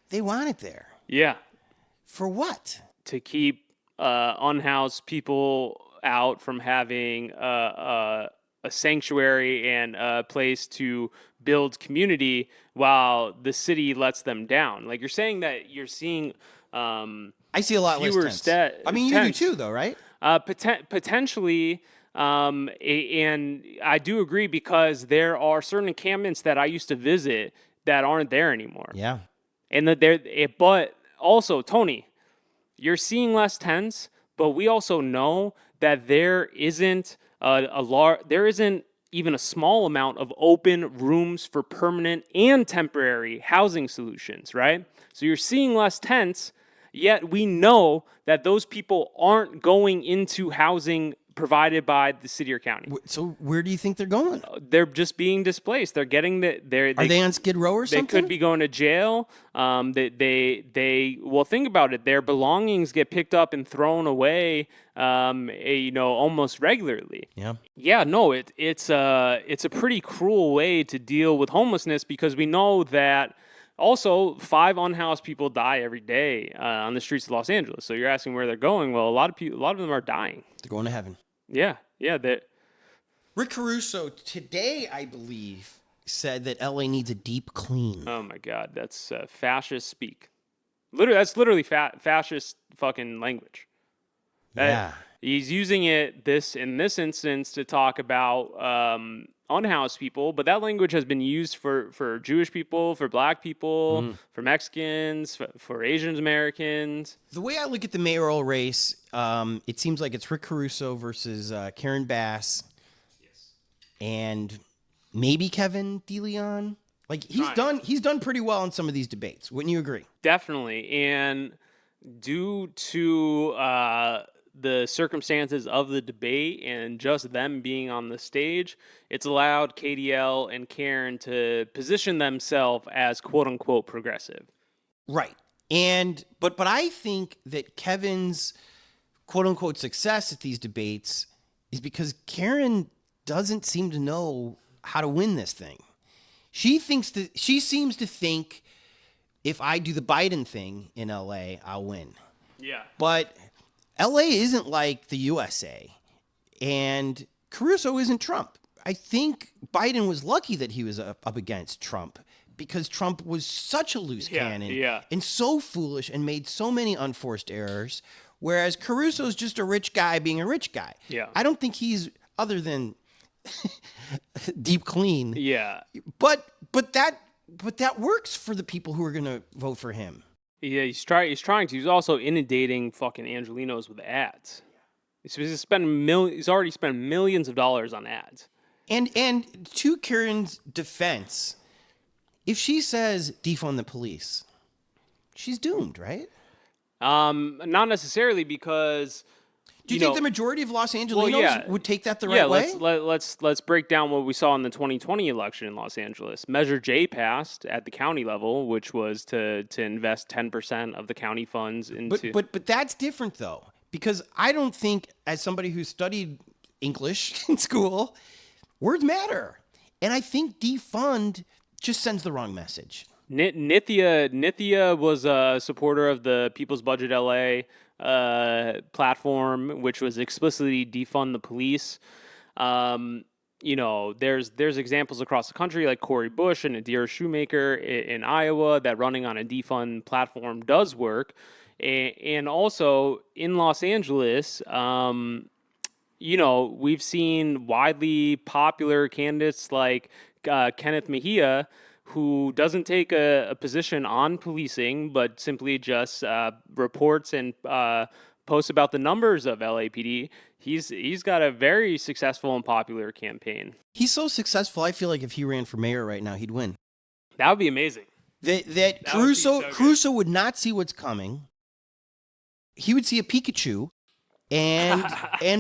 They want it there. Yeah. For what? To keep unhoused people out from having a sanctuary and a place to build community while the city lets them down. Like you're saying that you're seeing I see a lot less fewer tents. I mean, you do tents. too, though, right? Potentially, and I do agree because there are certain encampments that I used to visit that aren't there anymore. Yeah. And but also, Tony, you're seeing less tents, but we also know that there isn't there isn't even a small amount of open rooms for permanent and temporary housing solutions, right? So you're seeing less tents, yet we know that those people aren't going into housing provided by the city or county. So where do you think they're going? They're just being displaced. They're getting Are they on Skid Row or something? They could be going to jail. Well, think about it. Their belongings get picked up and thrown away, almost regularly. Yeah. Yeah, no, it's a pretty cruel way to deal with homelessness because we know that also 5 unhoused people die every day on the streets of Los Angeles. So you're asking where they're going. Well, a lot of them are dying. They're going to heaven. Yeah. Rick Caruso, today, I believe, said that LA needs a deep clean. Oh my God, that's fascist speak. Literally, that's literally fascist fucking language. Yeah. He's using it in this instance to talk about unhoused people, but that language has been used for Jewish people, for Black people, for Mexicans, for Asian Americans. The way I look at the mayoral race, it seems like it's Rick Caruso versus Karen Bass, and maybe Kevin DeLeon. Like he's done pretty well in some of these debates. Wouldn't you agree? Definitely, and due to the circumstances of the debate and just them being on the stage, it's allowed KDL and Karen to position themselves as quote unquote progressive. Right. But I think that Kevin's quote unquote success at these debates is because Karen doesn't seem to know how to win this thing. She seems to think if I do the Biden thing in LA, I'll win. Yeah. But LA isn't like the USA, and Caruso isn't Trump. I think Biden was lucky that he was up against Trump because Trump was such a loose cannon and so foolish and made so many unforced errors, whereas Caruso's just a rich guy being a rich guy. Yeah. I don't think he's other than deep clean. Yeah. But that works for the people who are going to vote for him. Yeah, he's trying to. He's also inundating fucking Angelinos with ads. He's already spent millions of dollars on ads. And to Karen's defense, if she says defund the police, she's doomed, right? Not necessarily, because do you think the majority of Los Angelenos would take that the right way? Let's break down what we saw in the 2020 election in Los Angeles. Measure J passed at the county level, which was to invest 10% of the county funds into. But that's different though, because I don't think, as somebody who studied English in school, words matter, and I think defund just sends the wrong message. Nithya was a supporter of the People's Budget LA platform, which was explicitly defund the police. There's examples across the country like Cori Bush and Adira Shoemaker in Iowa that running on a defund platform does work. And also in Los Angeles, we've seen widely popular candidates like Kenneth Mejia, who doesn't take a position on policing, but simply just reports and posts about the numbers of LAPD. He's got a very successful and popular campaign. He's so successful, I feel like if he ran for mayor right now, he'd win. That would be amazing. That Caruso would not see what's coming. He would see a Pikachu and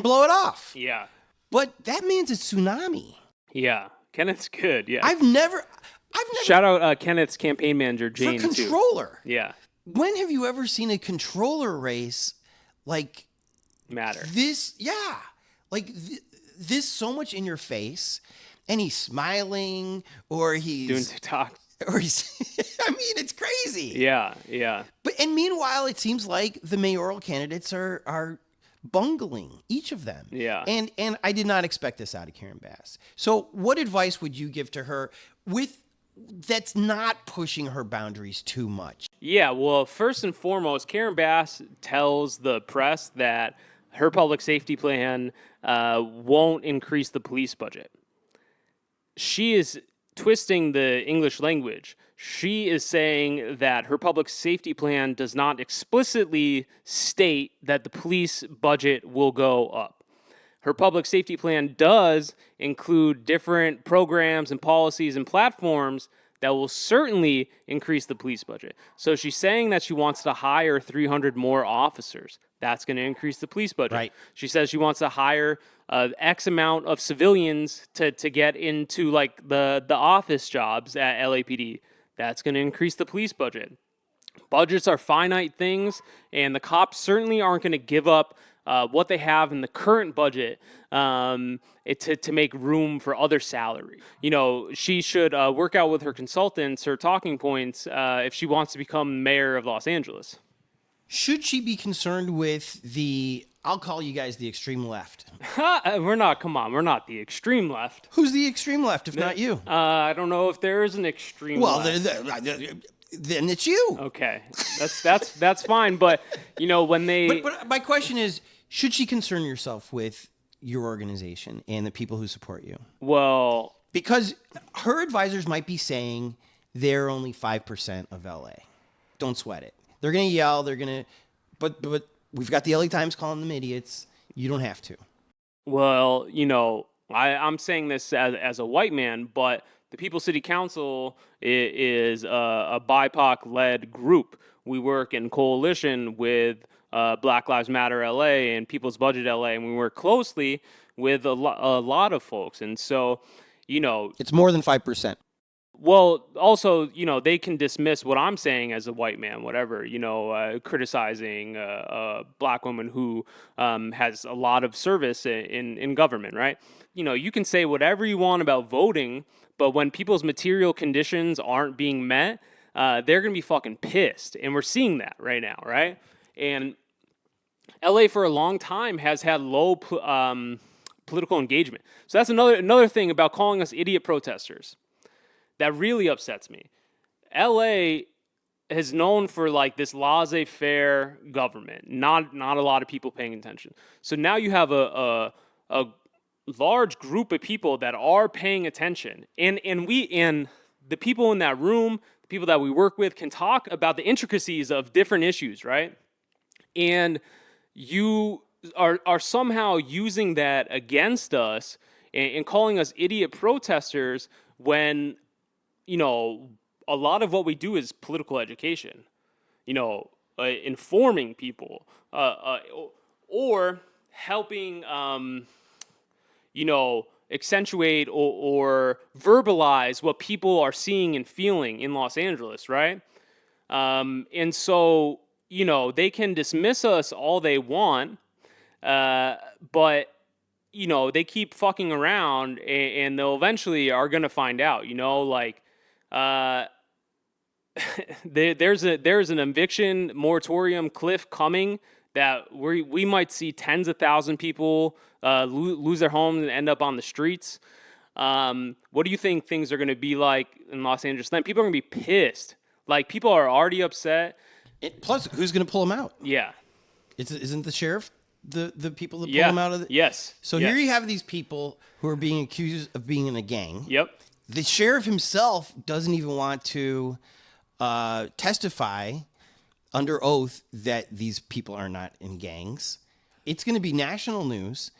blow it off. Yeah. But that man's a tsunami. Yeah. Kenneth's good. Yeah. I've never shout out Kenneth's campaign manager Jane for controller. Too. Yeah. When have you ever seen a controller race like matter this? Yeah, like this so much in your face, and he's smiling or he's doing TikTok or he's. I mean, it's crazy. Yeah, yeah. And meanwhile, it seems like the mayoral candidates are bungling, each of them. Yeah. And I did not expect this out of Karen Bass. So, what advice would you give to her that's not pushing her boundaries too much? Yeah, well, first and foremost, Karen Bass tells the press that her public safety plan won't increase the police budget. She is twisting the English language. She is saying that her public safety plan does not explicitly state that the police budget will go up. Her public safety plan does include different programs and policies and platforms that will certainly increase the police budget. So she's saying that she wants to hire 300 more officers. That's going to increase the police budget. Right. She says she wants to hire X amount of civilians to get into like the office jobs at LAPD. That's going to increase the police budget. Budgets are finite things, and the cops certainly aren't going to give up what they have in the current budget to make room for other salary. She should work out with her consultants, her talking points, if she wants to become mayor of Los Angeles. Should she be concerned with the I'll call you guys the extreme left. We're not. Come on, we're not the extreme left. Who's the extreme left if not you? I don't know if there is an extreme left. Then it's you. Okay, that's fine. But when they. But my question is, should she concern yourself with your organization and the people who support you? Well, because her advisors might be saying they're only 5% of LA. Don't sweat it. They're gonna yell. They're gonna. But we've got the LA Times calling them idiots. You don't have to. Well, I'm saying this as a white man, but the People's City Council is a BIPOC-led group. We work in coalition with Black Lives Matter LA and People's Budget LA, and we work closely with a lot of folks. And so, it's more than 5%. Well, also, they can dismiss what I'm saying as a white man, whatever, criticizing a black woman who has a lot of service in government, right? You can say whatever you want about voting, but when people's material conditions aren't being met, they're going to be fucking pissed. And we're seeing that right now, right? And LA for a long time has had low political engagement. So that's another thing about calling us idiot protesters. That really upsets me. LA is known for like this laissez-faire government, not a lot of people paying attention. So now you have a large group of people that are paying attention, and the people in that room, the people that we work with, can talk about the intricacies of different issues, right? And you are somehow using that against us and calling us idiot protesters when a lot of what we do is political education, informing people, or helping, accentuate or verbalize what people are seeing and feeling in Los Angeles, right? And so, they can dismiss us all they want, but they keep fucking around, and they'll eventually are going to find out, there's an eviction moratorium cliff coming that we might see tens of thousands of people lose their homes and end up on the streets. What do you think things are going to be like in Los Angeles then? People are going to be pissed. Like, people are already upset. Plus, who's going to pull them out? Yeah. Isn't the sheriff the people that pull them out of the... Yes. So here you have these people who are being accused of being in a gang. Yep. The sheriff himself doesn't even want to testify under oath that these people are not in gangs. It's going to be national news.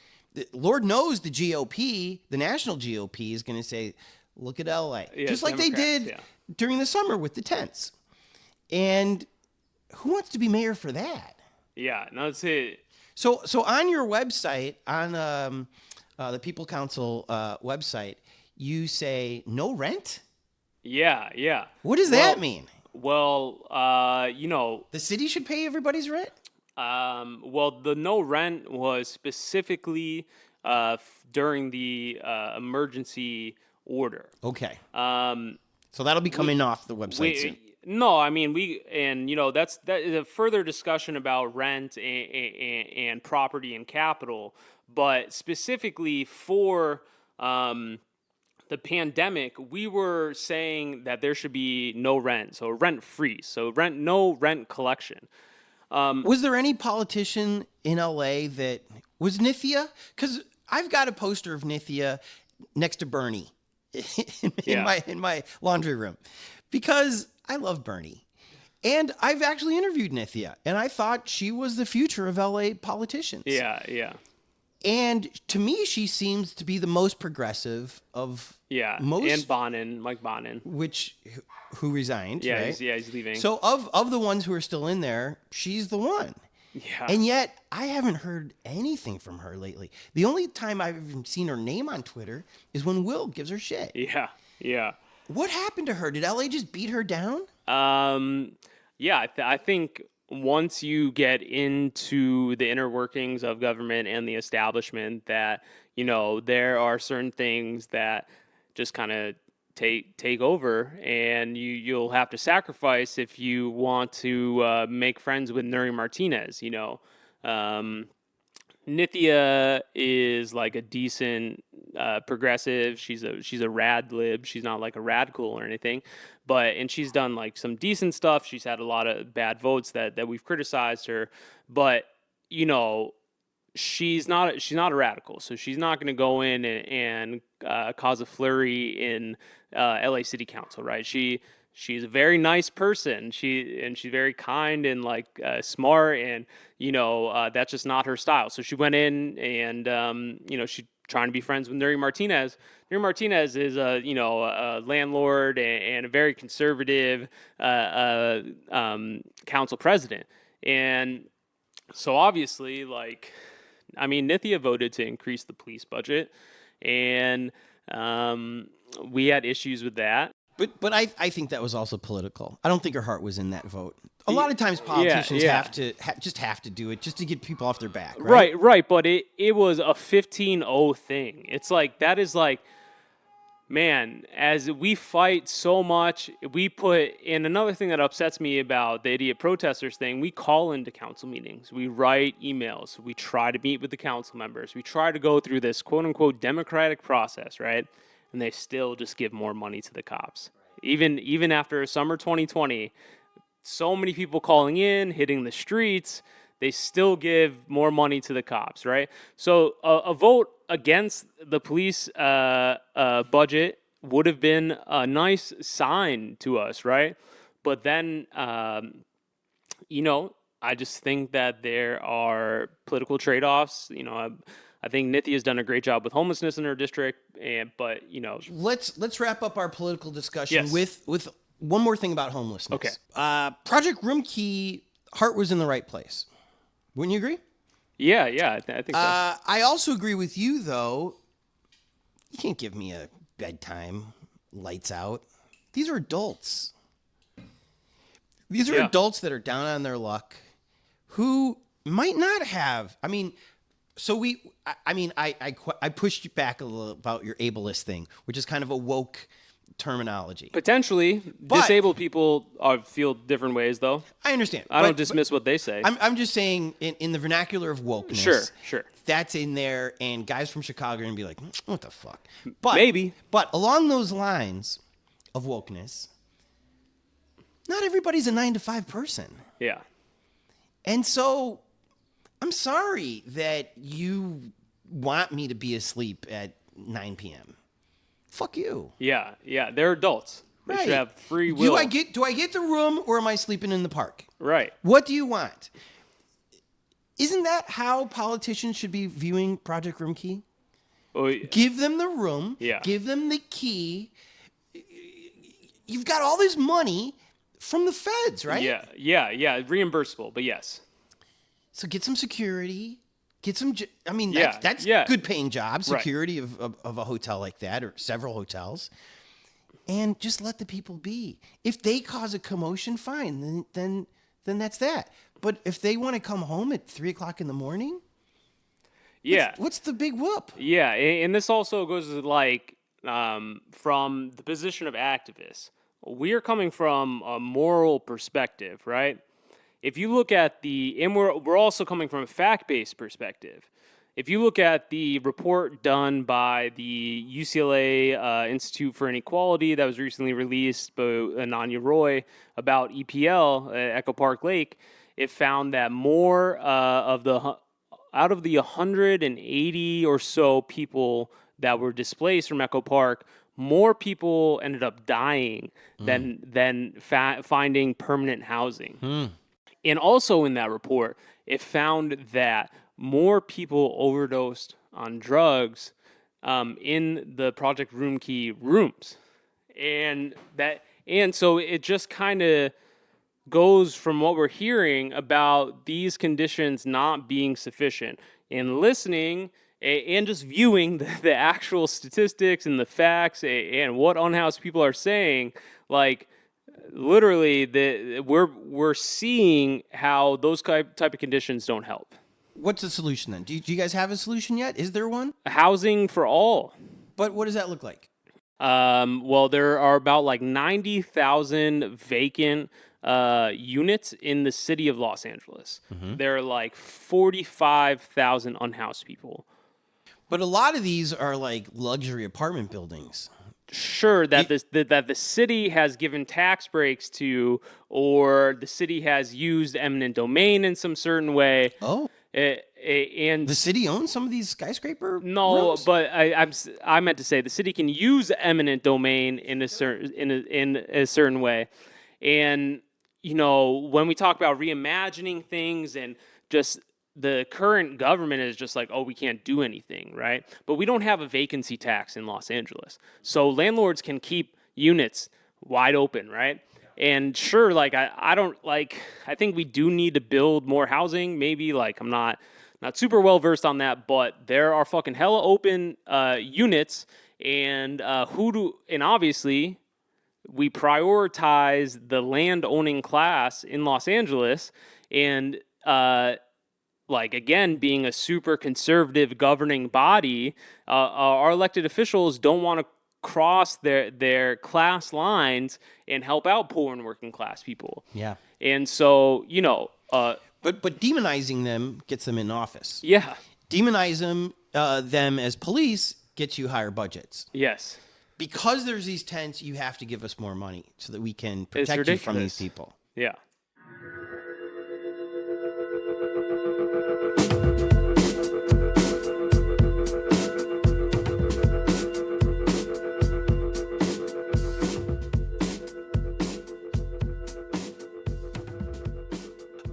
Lord knows the GOP, the national GOP, is going to say, look at LA. Yeah, just like they did during the summer with the tents. And who wants to be mayor for that? Yeah, no, that's it. So on your website, on the People Council website, you say no rent? Yeah. What does that mean? Well, the city should pay everybody's rent? Well, the no rent was specifically during the emergency order. Okay. So that'll be coming off the website soon. No, I mean, that is a further discussion about rent and property and capital, but specifically for the pandemic, we were saying that there should be no rent, so rent freeze, so no rent collection. Was there any politician in LA that was Nithya? Because I've got a poster of Nithya next to Bernie in my laundry room, because I love Bernie, and I've actually interviewed Nithya, and I thought she was the future of LA politicians. Yeah. And to me, she seems to be the most progressive of most. And Mike Bonin, who resigned. Yeah, right? he's leaving. So of the ones who are still in there, she's the one. Yeah. And yet, I haven't heard anything from her lately. The only time I've even seen her name on Twitter is when Will gives her shit. Yeah. What happened to her? Did LA just beat her down? Yeah, I think once you get into the inner workings of government and the establishment, that there are certain things that just kind of take over, and you'll have to sacrifice if you want to make friends with Nuri Martinez. Nithya is like a decent progressive. She's a rad lib. She's not like a radical or anything, and she's done like some decent stuff. She's had a lot of bad votes that we've criticized her, but you know, she's not a radical, so she's not going to go in and cause a flurry in LA City Council, right? She's a very nice person. She's very kind and like smart, and that's just not her style. So she went in and she's trying to be friends with Nuri Martinez. Nuri Martinez is a landlord and a very conservative council president, and so obviously, like, I mean, Nithya voted to increase the police budget, and we had issues with that. But I think that was also political. I don't think her heart was in that vote. A lot of times politicians yeah. have to do it just to get people off their back, right? Right. But it was a 15-0 thing. It's like, that is like, man, as we fight so much, and another thing that upsets me about the idiot protesters thing, we call into council meetings, we write emails, we try to meet with the council members, we try to go through this quote unquote democratic process, right? And they still just give more money to the cops. Even after summer 2020, so many people calling in, hitting the streets, they still give more money to the cops, right? So a vote against the police budget would have been a nice sign to us, right? But then, I just think that there are political trade-offs. I think Nithya's done a great job with homelessness in her district, but let's wrap up our political discussion Yes. with one more thing about homelessness. Okay. Project Room Key, heart was in the right place. Wouldn't you agree? Yeah, I think so. I also agree with you, though. You can't give me a bedtime, lights out. These are adults. These are adults that are down on their luck, who might not have. I mean, so I pushed you back a little about your ableist thing, which is kind of a woke terminology. Potentially, disabled people feel different ways, though. I understand. I don't dismiss what they say. I'm just saying, in the vernacular of wokeness, Sure. that's in there, and guys from Chicago are going to be like, what the fuck? But, Maybe. But along those lines of wokeness, not everybody's a 9-to-5 person. Yeah. And so I'm sorry that you want me to be asleep at 9 p.m. Fuck you. Yeah. They're adults. They should have free will. Do I get the room, or am I sleeping in the park? Right. What do you want? Isn't that how politicians should be viewing Project Room Key? Oh, yeah. Give them the room. Yeah. Give them the key. You've got all this money from the feds, right? Yeah. Reimbursable, but yes. So get some security. Get some. Yeah, That's yeah. good paying job. Right. Security of a hotel like that, or several hotels, and just let the people be. If they cause a commotion, fine. Then that's that. But if they want to come home at 3:00 in the morning, what's the big whoop? Yeah, and this also goes to like from the position of activists. We are coming from a moral perspective, right? If you look at and we're also coming from a fact-based perspective. If you look at the report done by the UCLA Institute for Inequality that was recently released by Ananya Roy about EPL at Echo Park Lake, it found that more out of the 180 or so people that were displaced from Echo Park, more people ended up dying than finding permanent housing. And also in that report, it found that more people overdosed on drugs in the Project Room Key rooms. And so it just kind of goes from what we're hearing about these conditions not being sufficient, and listening and just viewing the actual statistics and the facts and what unhoused people are saying, like, literally, we're seeing how those type of conditions don't help. What's the solution then? Do you guys have a solution yet? Is there one? Housing for all. But what does that look like? Well, there are about like 90,000 vacant units in the city of Los Angeles. There are like 45,000 unhoused people. But a lot of these are like luxury apartment buildings. Sure, that that the city has given tax breaks to, or the city has used eminent domain in some certain way. Oh, And the city owns some of these skyscraper no, rooms? but I meant to say the city can use eminent domain in a certain way, and when we talk about reimagining things and just the current government is just like, oh, we can't do anything, right? But we don't have a vacancy tax in Los Angeles, so landlords can keep units wide open, right? And sure, like I don't like. I think we do need to build more housing. Maybe like I'm not super well versed on that, but there are fucking hella open units, and and obviously we prioritize the land owning class in Los Angeles, and like again being a super conservative governing body, our elected officials don't want to cross their class lines and help out poor and working class people. Yeah. And so, But demonizing them gets them in office. yeah. Demonize them as police gets you higher budgets. Yes. Because there's these tents, you have to give us more money so that we can protect you from these ridiculous. people. Yeah.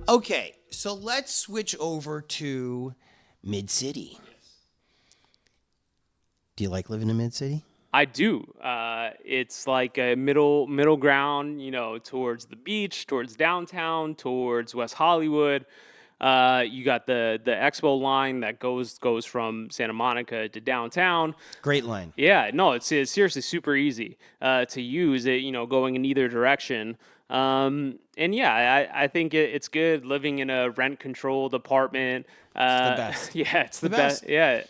Okay, so let's switch over to Mid-City. Do you like living in Mid-City? I do. It's like a middle ground, towards the beach, towards downtown, towards West Hollywood. You got the Expo line that goes from Santa Monica to downtown. Great line. Yeah, no, it's seriously super easy to use it, going in either direction. And yeah, I think it's good living in a rent-controlled apartment. It's the best. Yeah, it's the best. Yeah.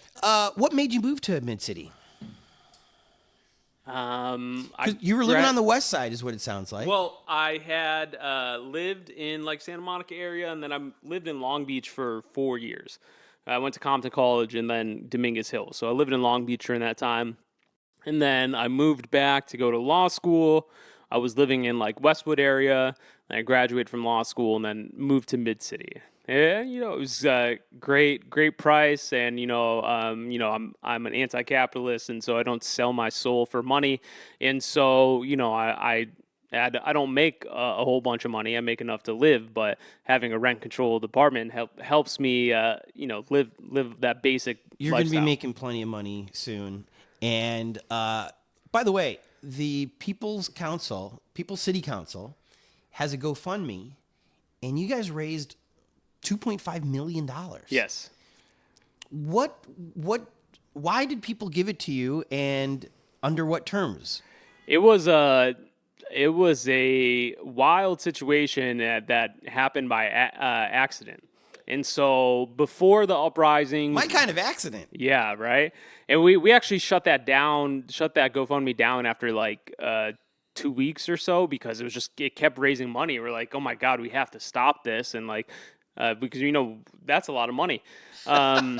What made you move to Mid-City? I You were living on the west side is what it sounds like. Well, I had lived in like Santa Monica area, and then I lived in Long Beach for 4 years. I went to Compton College and then Dominguez Hills. So I lived in Long Beach during that time. And then I moved back to go to law school. I was living in like Westwood area. And I graduated from law school and then moved to Mid-City. Yeah, it was great price, and I'm an anti-capitalist, and so I don't sell my soul for money, and so I don't make a whole bunch of money. I make enough to live, but having a rent-controlled apartment helps me live that basic. You're going to be lifestyle. making plenty of money soon. And by the way, the People's City Council, has a GoFundMe, and you guys raised $2.5 million. Yes. Why did people give it to you, and under what terms? It was a wild situation that happened by accident. And so before the uprising, My kind of accident. yeah, right. And we actually shut that GoFundMe down after like 2 weeks or so, because it kept raising money. We're like, oh my God, we have to stop this, and like because that's a lot of money. So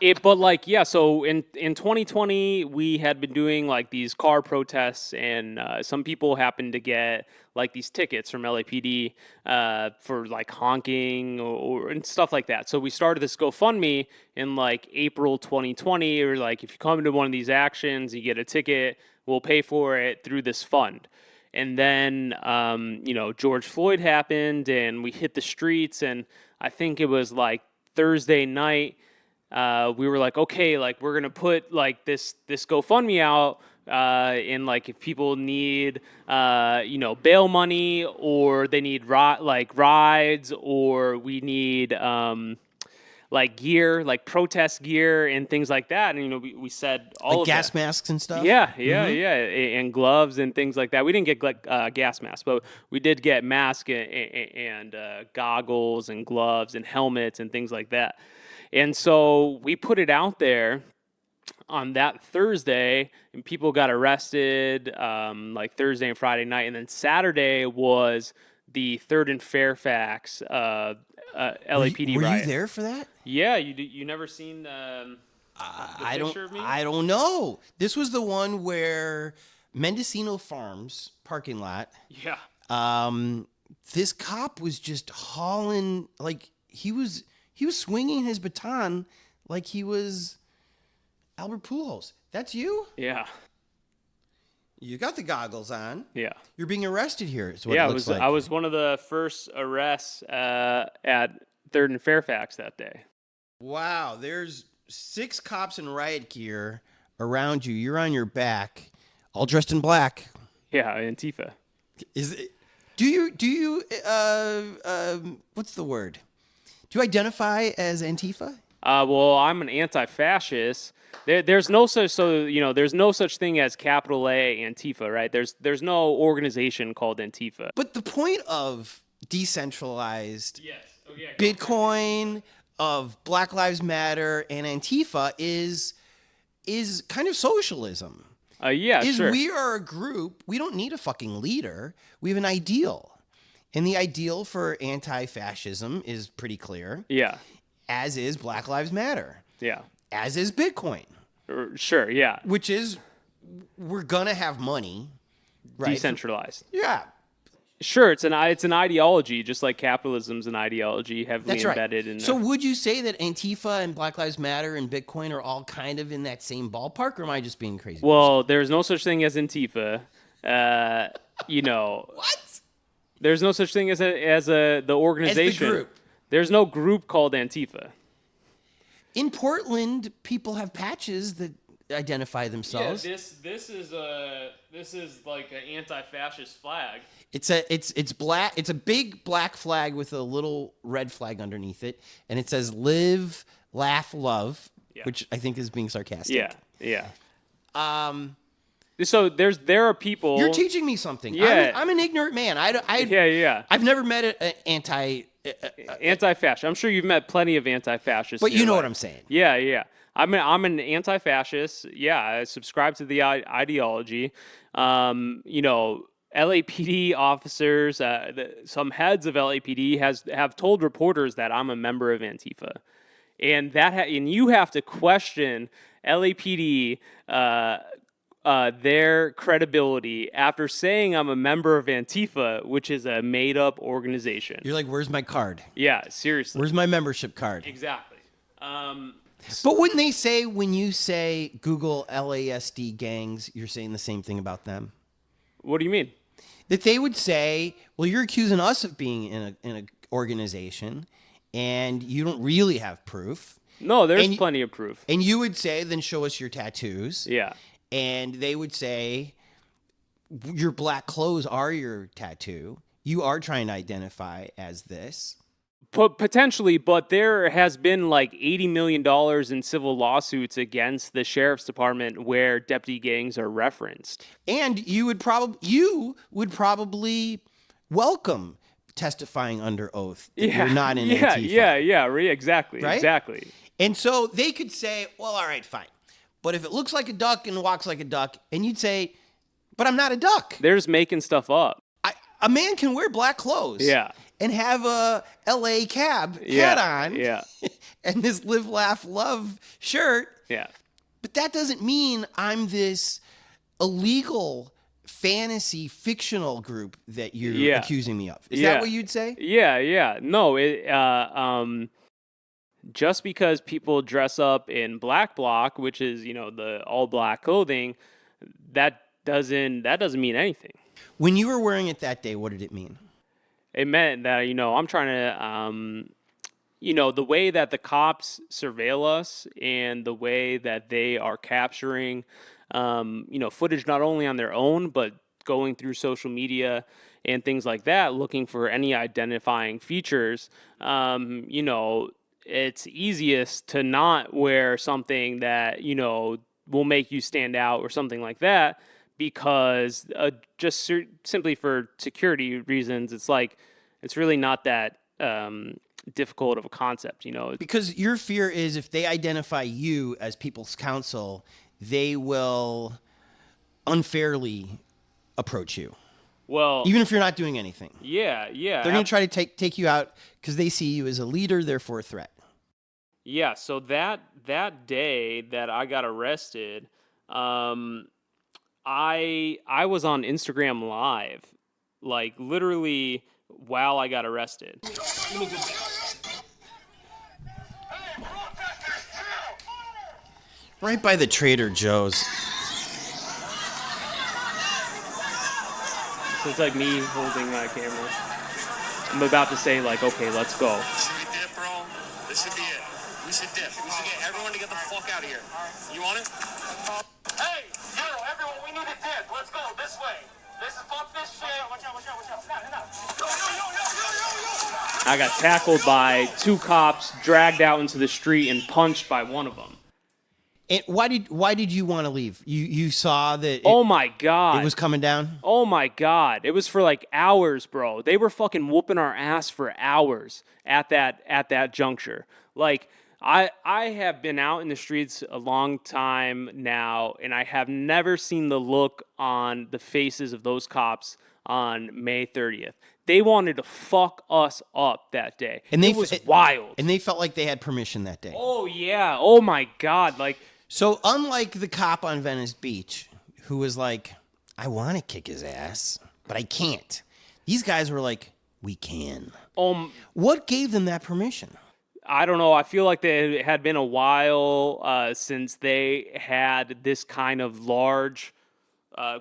in 2020 we had been doing like these car protests, and some people happened to get like these tickets from LAPD for like honking and stuff like that. So we started this GoFundMe in like April 2020. Or like, if you come into one of these actions, you get a ticket, we'll pay for it through this fund. And then, George Floyd happened, and we hit the streets, and I think it was like Thursday night. We were like, okay, like we're gonna put like this GoFundMe out, and like if people need, bail money, or they need rides, or we need like gear, like protest gear and things like that. And we said all Like of gas that. masks and stuff? Yeah, and gloves and things like that. We didn't get gas masks, but we did get masks and goggles and gloves and helmets and things like that. And so we put it out there on that Thursday, and people got arrested like Thursday and Friday night, and then Saturday was the Third and Fairfax LAPD Were you riot. there for that? Yeah, you never seen the I don't. picture of me? I don't know. This was the one where Mendocino Farms parking lot. Yeah. This cop was just hauling like he was swinging his baton like he was Albert Pujols. That's you? Yeah. You got the goggles on. Yeah. You're being arrested here. Is what Yeah, it looks like. I was one of the first arrests at Third and Fairfax that day. Wow, there's 6 cops in riot gear around you. You're on your back, all dressed in black. Yeah, Antifa. Is it? Do you what's the word? Do you identify as Antifa? Well, I'm an anti-fascist. There's no such there's no such thing as capital A Antifa, right? There's no organization called Antifa. But the point of decentralized Yes. Oh, yeah. Bitcoin, of Black Lives Matter and Antifa is kind of socialism. Yeah, sure. We are a group. We don't need a fucking leader. We have an ideal. And the ideal for anti-fascism is pretty clear. Yeah. As is Black Lives Matter. Yeah. As is Bitcoin. Sure, yeah. Which is, we're going to have money. Right? Decentralized. Yeah. Sure, it's an ideology, just like capitalism's an ideology heavily That's right. embedded in. So would you say that Antifa and Black Lives Matter and Bitcoin are all kind of in that same ballpark, or am I just being crazy? Well, there's no such thing as Antifa. What? There's no such thing as the organization. As the group. There's no group called Antifa. In Portland, people have patches that identify themselves. Yeah, this is like an anti-fascist flag. It's black. It's a big black flag with a little red flag underneath it, and it says "Live, Laugh, Love," which I think is being sarcastic. Yeah. So there are people. You're teaching me something. Yeah. I'm an ignorant man. Yeah. I've never met an anti-fascist. I'm sure you've met plenty of anti-fascists. But you know what I'm saying. Yeah. I'm an anti-fascist. Yeah, I subscribe to the ideology. LAPD officers, some heads of LAPD have told reporters that I'm a member of Antifa, and and you have to question LAPD their credibility after saying I'm a member of Antifa, which is a made-up organization. You're like, where's my card? Yeah, seriously. Where's my membership card? Exactly. But wouldn't they say when you say Google LASD gangs, you're saying the same thing about them? What do you mean? That they would say, well, you're accusing us of being in an organization, and you don't really have proof. No, there's plenty of proof. And you would say, then show us your tattoos. Yeah. And they would say, your black clothes are your tattoo. You are trying to identify as this. Potentially, but there has been like $80 million in civil lawsuits against the sheriff's department where deputy gangs are referenced. And you would probably welcome testifying under oath that you're not in Antifa. Yeah, exactly, right? Exactly. And so they could say, well, all right, fine. But if it looks like a duck and walks like a duck, and you'd say, but I'm not a duck. They're just making stuff up. A man can wear black clothes. Yeah. And have a LA cab hat on. Yeah. And this Live, Laugh, Love shirt. Yeah. But that doesn't mean I'm this illegal fantasy fictional group that you're accusing me of. Is that what you'd say? Yeah. No, just because people dress up in black bloc, which is, the all black clothing, that doesn't mean anything. When you were wearing it that day, what did it mean? It meant that, I'm trying to, the way that the cops surveil us and the way that they are capturing, footage not only on their own, but going through social media and things like that, looking for any identifying features, it's easiest to not wear something that, will make you stand out or something like that. Because simply for security reasons, it's really not that difficult of a concept, you know. Because your fear is if they identify you as people's counsel, they will unfairly approach you. Well, Even if you're not doing anything. yeah. They're going to try to take you out because they see you as a leader, therefore a threat. Yeah, so that day that I got arrested, I was on Instagram Live, like literally while I got arrested. Right by the Trader Joe's. So it's like me holding my camera. I'm about to say like, okay, let's go. Should we dip, bro? This should be it. We should dip. We should get everyone to get the fuck out of here. You want it? Hey, everyone, we need to dip. Let's go this way. This is fuck this shit. Watch out. I got tackled by 2 cops, dragged out into the street, and punched by one of them. And why did you want to leave? You saw that Oh my God. it was coming down? Oh my God. It was for like hours, bro. They were fucking whooping our ass for hours at that juncture. Like I have been out in the streets a long time now, and I have never seen the look on the faces of those cops on May 30th. They wanted to fuck us up that day. And it was wild. And they felt like they had permission that day. Oh yeah. Oh my God. Like, so unlike the cop on Venice Beach, who was like, I want to kick his ass, but I can't. These guys were like, we can. What gave them that permission? I don't know. I feel like it had been a while since they had this kind of large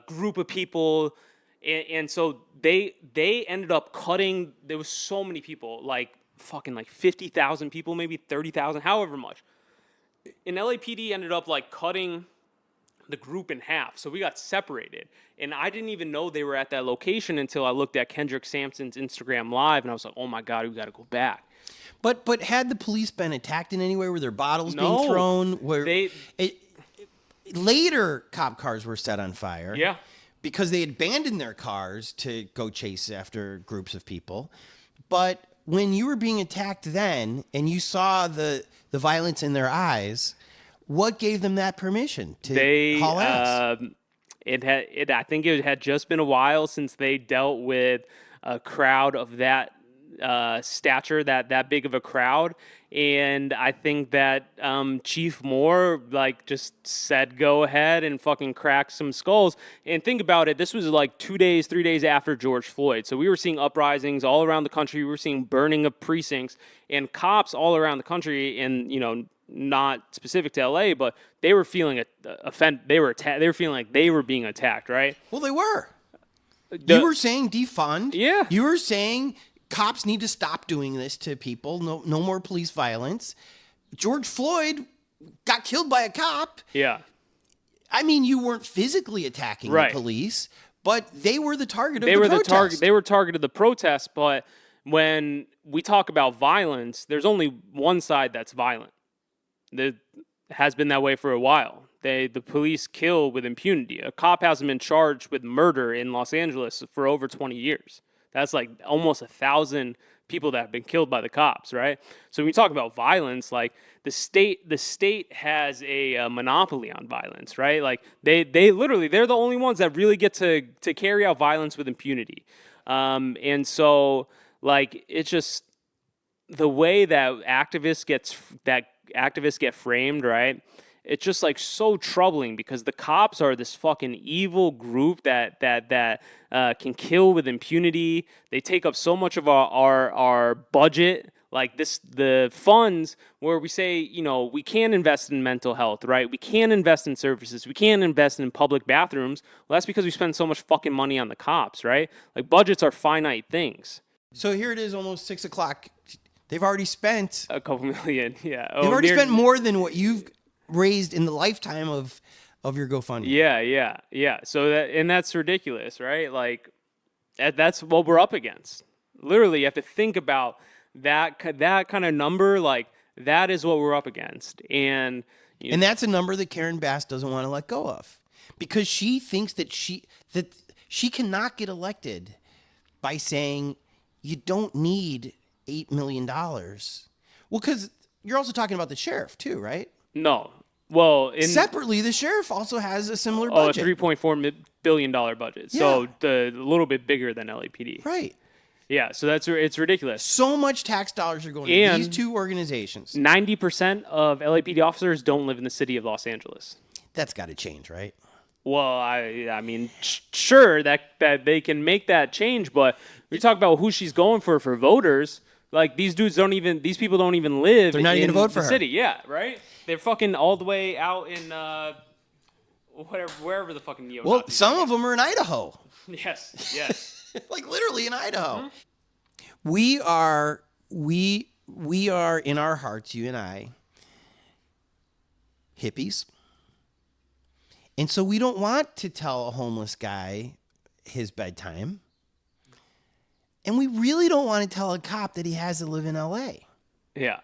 group of people. And so they ended up cutting. There was so many people, like fucking like 50,000 people, maybe 30,000, however much. And LAPD ended up like cutting the group in half. So we got separated. And I didn't even know they were at that location until I looked at Kendrick Sampson's Instagram Live, and I was like, oh my God, we got to go back. But had the police been attacked in any way? Were there bottles being thrown? Later, cop cars were set on fire. Yeah. Because they abandoned their cars to go chase after groups of people. But when you were being attacked then, and you saw the violence in their eyes, what gave them that permission to haul ass? I think it had just been a while since they dealt with a crowd of that stature, that big of a crowd. And I think that Chief Moore like just said, go ahead and fucking crack some skulls. And think about it, this was like 3 days after George Floyd. So we were seeing uprisings all around the country. We were seeing burning of precincts, and cops all around the country, and you know, not specific to LA, but they were feeling they were feeling like they were being attacked, right? Well, they were. You were saying defund. Yeah. You were saying cops need to stop doing this to people. No more police violence. George Floyd got killed by a cop. Yeah. I mean, you weren't physically attacking the police, but they were the target of the protest. They were targeted the protest, but when we talk about violence, there's only one side that's violent. It has been that way for a while. The police kill with impunity. A cop hasn't been charged with murder in Los Angeles for over 20 years. That's like almost 1,000 people that have been killed by the cops, right? So when we talk about violence, like the state has a monopoly on violence, right? Like they're the only ones that really get to carry out violence with impunity. And so like it's just the way that activists get framed, right? It's just like so troubling because the cops are this fucking evil group that can kill with impunity. They take up so much of our budget, like the funds where we say, you know, we can invest in mental health, right? We can invest in services. We can invest in public bathrooms. Well, that's because we spend so much fucking money on the cops, right? Like budgets are finite things. So here it is, almost 6 o'clock. They've already spent a couple million. Yeah. They've already spent more than what you've raised in the lifetime of your GoFundMe. Yeah. So that's ridiculous, right? Like that's what we're up against. Literally, you have to think about that kind of number. Like that is what we're up against, and that's a number that Karen Bass doesn't want to let go of because she thinks that she cannot get elected by saying you don't need $8 million. Well, because you're also talking about the sheriff too, right? No. Well, Separately, the sheriff also has a similar a budget. $3.4 billion budget. So a little bit bigger than LAPD. Right. Yeah, so it's ridiculous. So much tax dollars are going to And these two organizations. 90% of LAPD officers don't live in the city of Los Angeles. That's got to change, right? Well, I mean, sure that they can make that change, but we talk about who she's going for voters. Like these people don't even live. They're not even in gonna vote for the her. city. Yeah, right. They're fucking all the way out in wherever the fucking neo. Well, some of them are in Idaho. Yes. Like literally in Idaho. We are in our hearts, you and I, hippies. And so we don't want to tell a homeless guy his bedtime. And we really don't want to tell a cop that he has to live in LA. Yeah.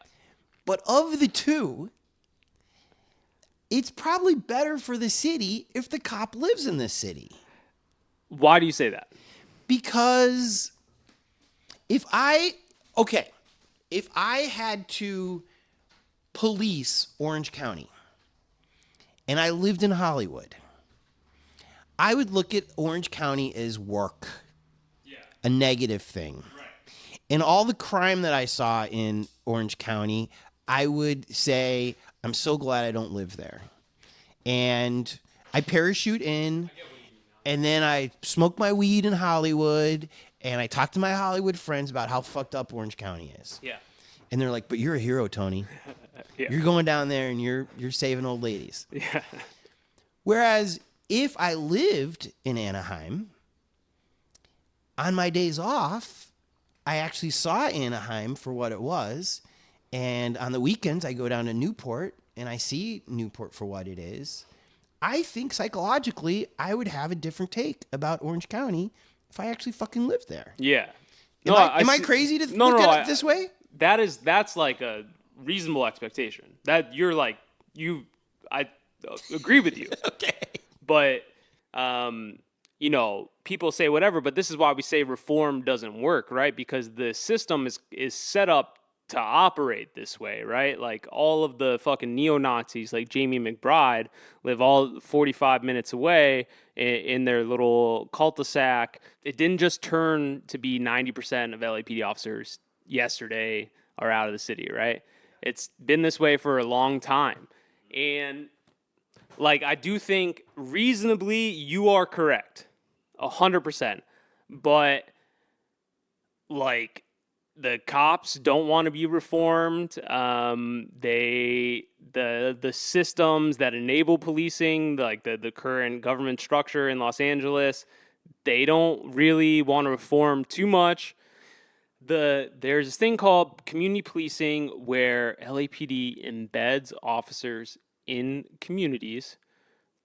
But of the two, it's probably better for the city if the cop lives in this city. Why do you say that? Because if I had to police Orange County and I lived in Hollywood, I would look at Orange County as work, a negative thing. Right. And all the crime that I saw in Orange County, I would say, I'm so glad I don't live there. And I parachute in, and then I smoke my weed in Hollywood, and I talk to my Hollywood friends about how fucked up Orange County is. Yeah. And they're like, but you're a hero, Tony. Yeah. You're going down there and you're saving old ladies. Yeah. Whereas if I lived in Anaheim, on my days off, I actually saw Anaheim for what it was. And on the weekends, I go down to Newport and I see Newport for what it is. I think psychologically, I would have a different take about Orange County if I actually fucking lived there. Yeah. Am I crazy to look at it this way? That's like a reasonable expectation. That you're like I agree with you. Okay. But people say whatever, but this is why we say reform doesn't work, right? Because the system is set up to operate this way, right? Like all of the fucking neo-Nazis like Jamie McBride live all 45 minutes away in their little cul-de-sac. It didn't just turn to be 90% of LAPD officers yesterday are out of the city, right? It's been this way for a long time. And like, I do think reasonably you are correct, 100%. But like, the cops don't want to be reformed. The systems that enable policing, like the current government structure in Los Angeles, they don't really want to reform too much. There's this thing called community policing where LAPD embeds officers in communities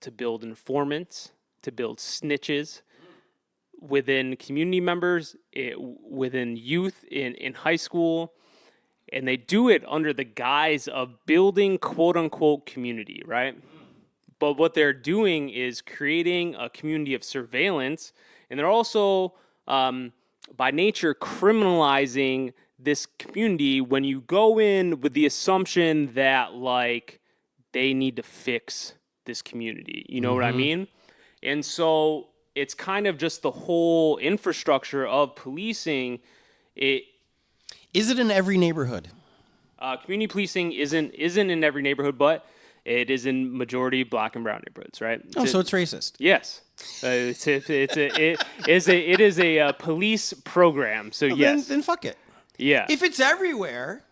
to build informants, to build snitches within community members, within youth in high school, and they do it under the guise of building quote-unquote community, right? But what they're doing is creating a community of surveillance, and they're also, by nature, criminalizing this community when you go in with the assumption that, like, they need to fix this community. You know what I mean? And so it's kind of just the whole infrastructure of policing. Is it in every neighborhood? Community policing isn't in every neighborhood, but it is in majority black and brown neighborhoods, right? So it's racist. Yes, it is a police program. So yes, then fuck it. Yeah. If it's everywhere,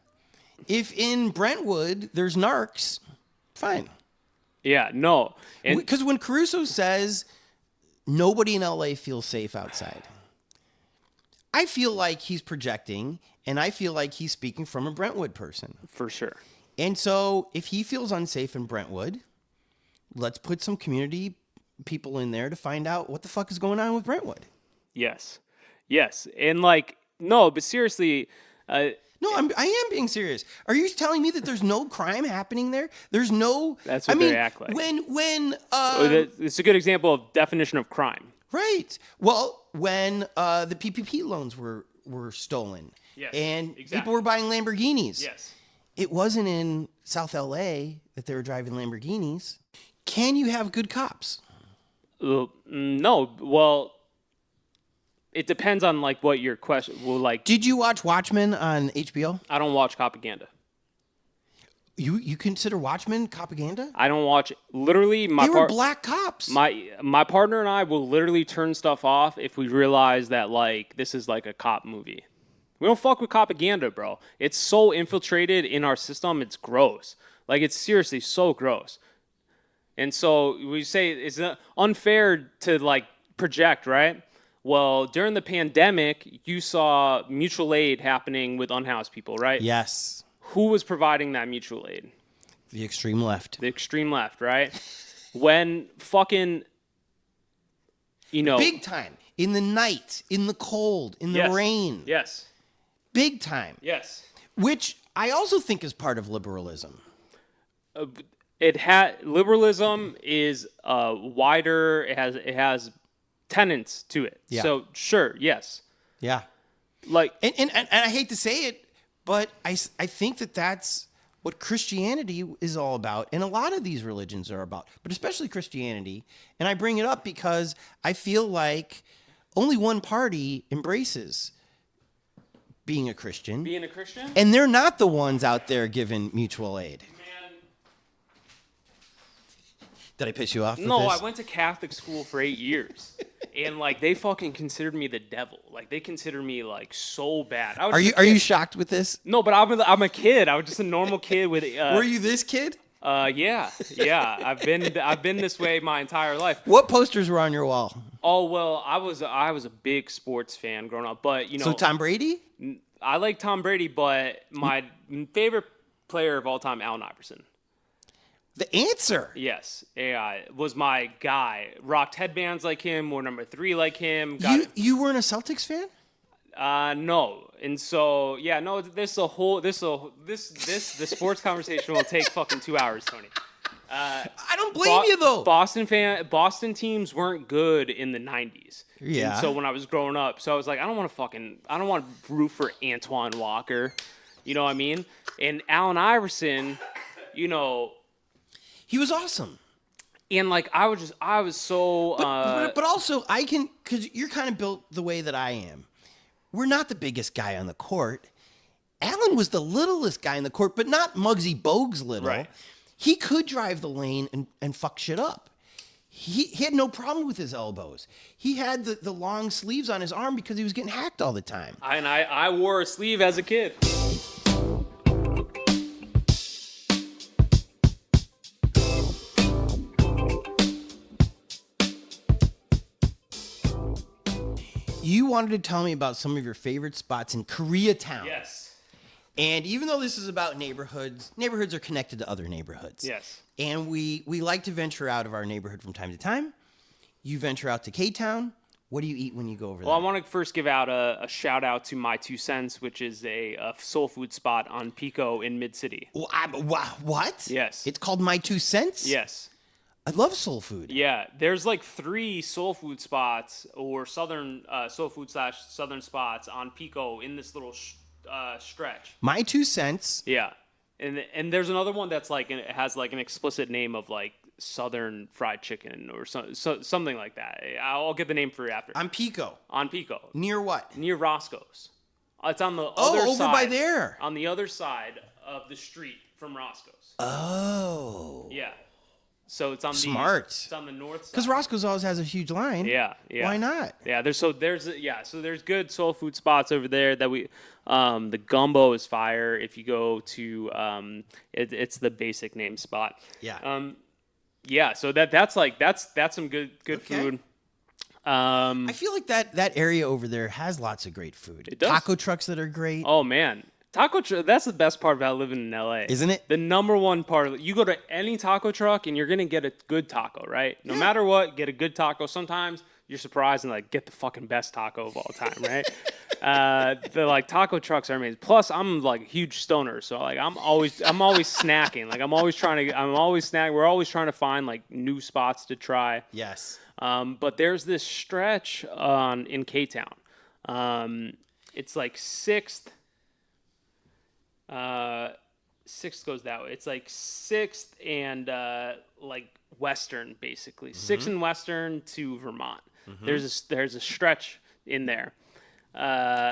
if in Brentwood there's narcs, fine. Yeah. No. Because when Caruso says nobody in LA feels safe outside, I feel like he's projecting, and I feel like he's speaking from a Brentwood person. For sure. And so if he feels unsafe in Brentwood, let's put some community people in there to find out what the fuck is going on with Brentwood. Yes. And like, no, but seriously. No, I am being serious. Are you telling me that there's no crime happening there? There's no. That's what they act like. It's a good example of definition of crime. Right. Well, when the PPP loans were stolen, Yes, and exactly. people were buying Lamborghinis. Yes. It wasn't in South LA that they were driving Lamborghinis. Can you have good cops? No. Well, it depends on like what your question. Well, like Did you watch Watchmen on HBO? I don't watch propaganda. You consider Watchmen propaganda? I don't watch. Literally, They were black cops. my partner and I will literally turn stuff off if we realize that like this is like a cop movie. We don't fuck with propaganda, bro. It's so infiltrated in our system. It's gross. Like it's seriously so gross. And so we say it's unfair to like project, right? Well, during the pandemic, you saw mutual aid happening with unhoused people, right? Yes. Who was providing that mutual aid? The extreme left. The extreme left, right? When fucking, Big time. In the night, in the cold, in the Yes. rain. Yes. Big time. Yes. Which I also think is part of liberalism. Liberalism is wider. It has tenets to it. Yeah. So sure, yes. Yeah. Like And I hate to say it, but I think that's what Christianity is all about. And a lot of these religions are about, but especially Christianity. And I bring it up because I feel like only one party embraces being a Christian. being a Christian. And they're not the ones out there giving mutual aid. Man, Did I piss you off with no, this? I went to Catholic school for 8 years, and like they fucking considered me the devil. Like they considered me like so bad. I was Are just a you kid. shocked with this? No, but I'm a kid. I was just a normal kid with. Were you this kid? Yeah. I've been this way my entire life. What posters were on your wall? Oh well, I was a big sports fan growing up, but So Tom Brady? I like Tom Brady, but my favorite player of all time, Allen Iverson. The answer. Yes, AI was my guy. Rocked headbands like him, wore number 3 like him. You weren't a Celtics fan? No, and so yeah, no. The sports conversation will take fucking 2 hours, Tony. I don't blame you though. Boston teams weren't good in the 90s. Yeah. And so when I was growing up, so I was like, I don't want to root for Antoine Walker. You know what I mean? And Allen Iverson, He was awesome. and like I was so But also because you're kind of built the way that I am. We're not the biggest guy on the court. Allen was the littlest guy on the court, but not Muggsy Bogues little. Right. He could drive the lane and fuck shit up. He had no problem with his elbows. He had the long sleeves on his arm because he was getting hacked all the time. I wore a sleeve as a kid. You wanted to tell me about some of your favorite spots in Koreatown. Yes. And even though this is about neighborhoods are connected to other neighborhoods. Yes. And we like to venture out of our neighborhood from time to time. You venture out to K-Town. What do you eat when you go over there? Well, I want to first give out a shout out to My Two Cents, which is a soul food spot on Pico in Mid City. What? Yes. It's called My Two Cents? Yes. I love soul food. Yeah, there's like 3 soul food spots or southern soul food / southern spots on Pico in this little stretch. My Two Cents. Yeah, and there's another one that's like it has like an explicit name of like Southern Fried Chicken or something like that. I'll get the name for you after. On Pico. On Pico, Near what? near Roscoe's. It's on the other side. Over by there. On the other side of the street from Roscoe's. Oh. Yeah. So it's on Smart. It's on the north side. Because Roscoe's always has a huge line. Yeah. Why not? Yeah, there's good soul food spots over there that we the gumbo is fire if you go to it's the basic name spot. Yeah. Yeah, so that's some good Okay. food. I feel like that area over there has lots of great food. It does. Taco trucks that are great. Oh man. That's the best part about living in LA. Isn't it? The number one part you go to any taco truck and you're gonna get a good taco, right? No matter what, get a good taco. Sometimes you're surprised and like get the fucking best taco of all time, right? The like taco trucks are amazing. Plus, I'm like a huge stoner, so like I'm always snacking. Like I'm always snacking. We're always trying to find like new spots to try. Yes. But there's this stretch in K-Town. It's like 6th Sixth goes that way. It's like Sixth and like Western, basically. Sixth and Western to Vermont. There's a stretch in there.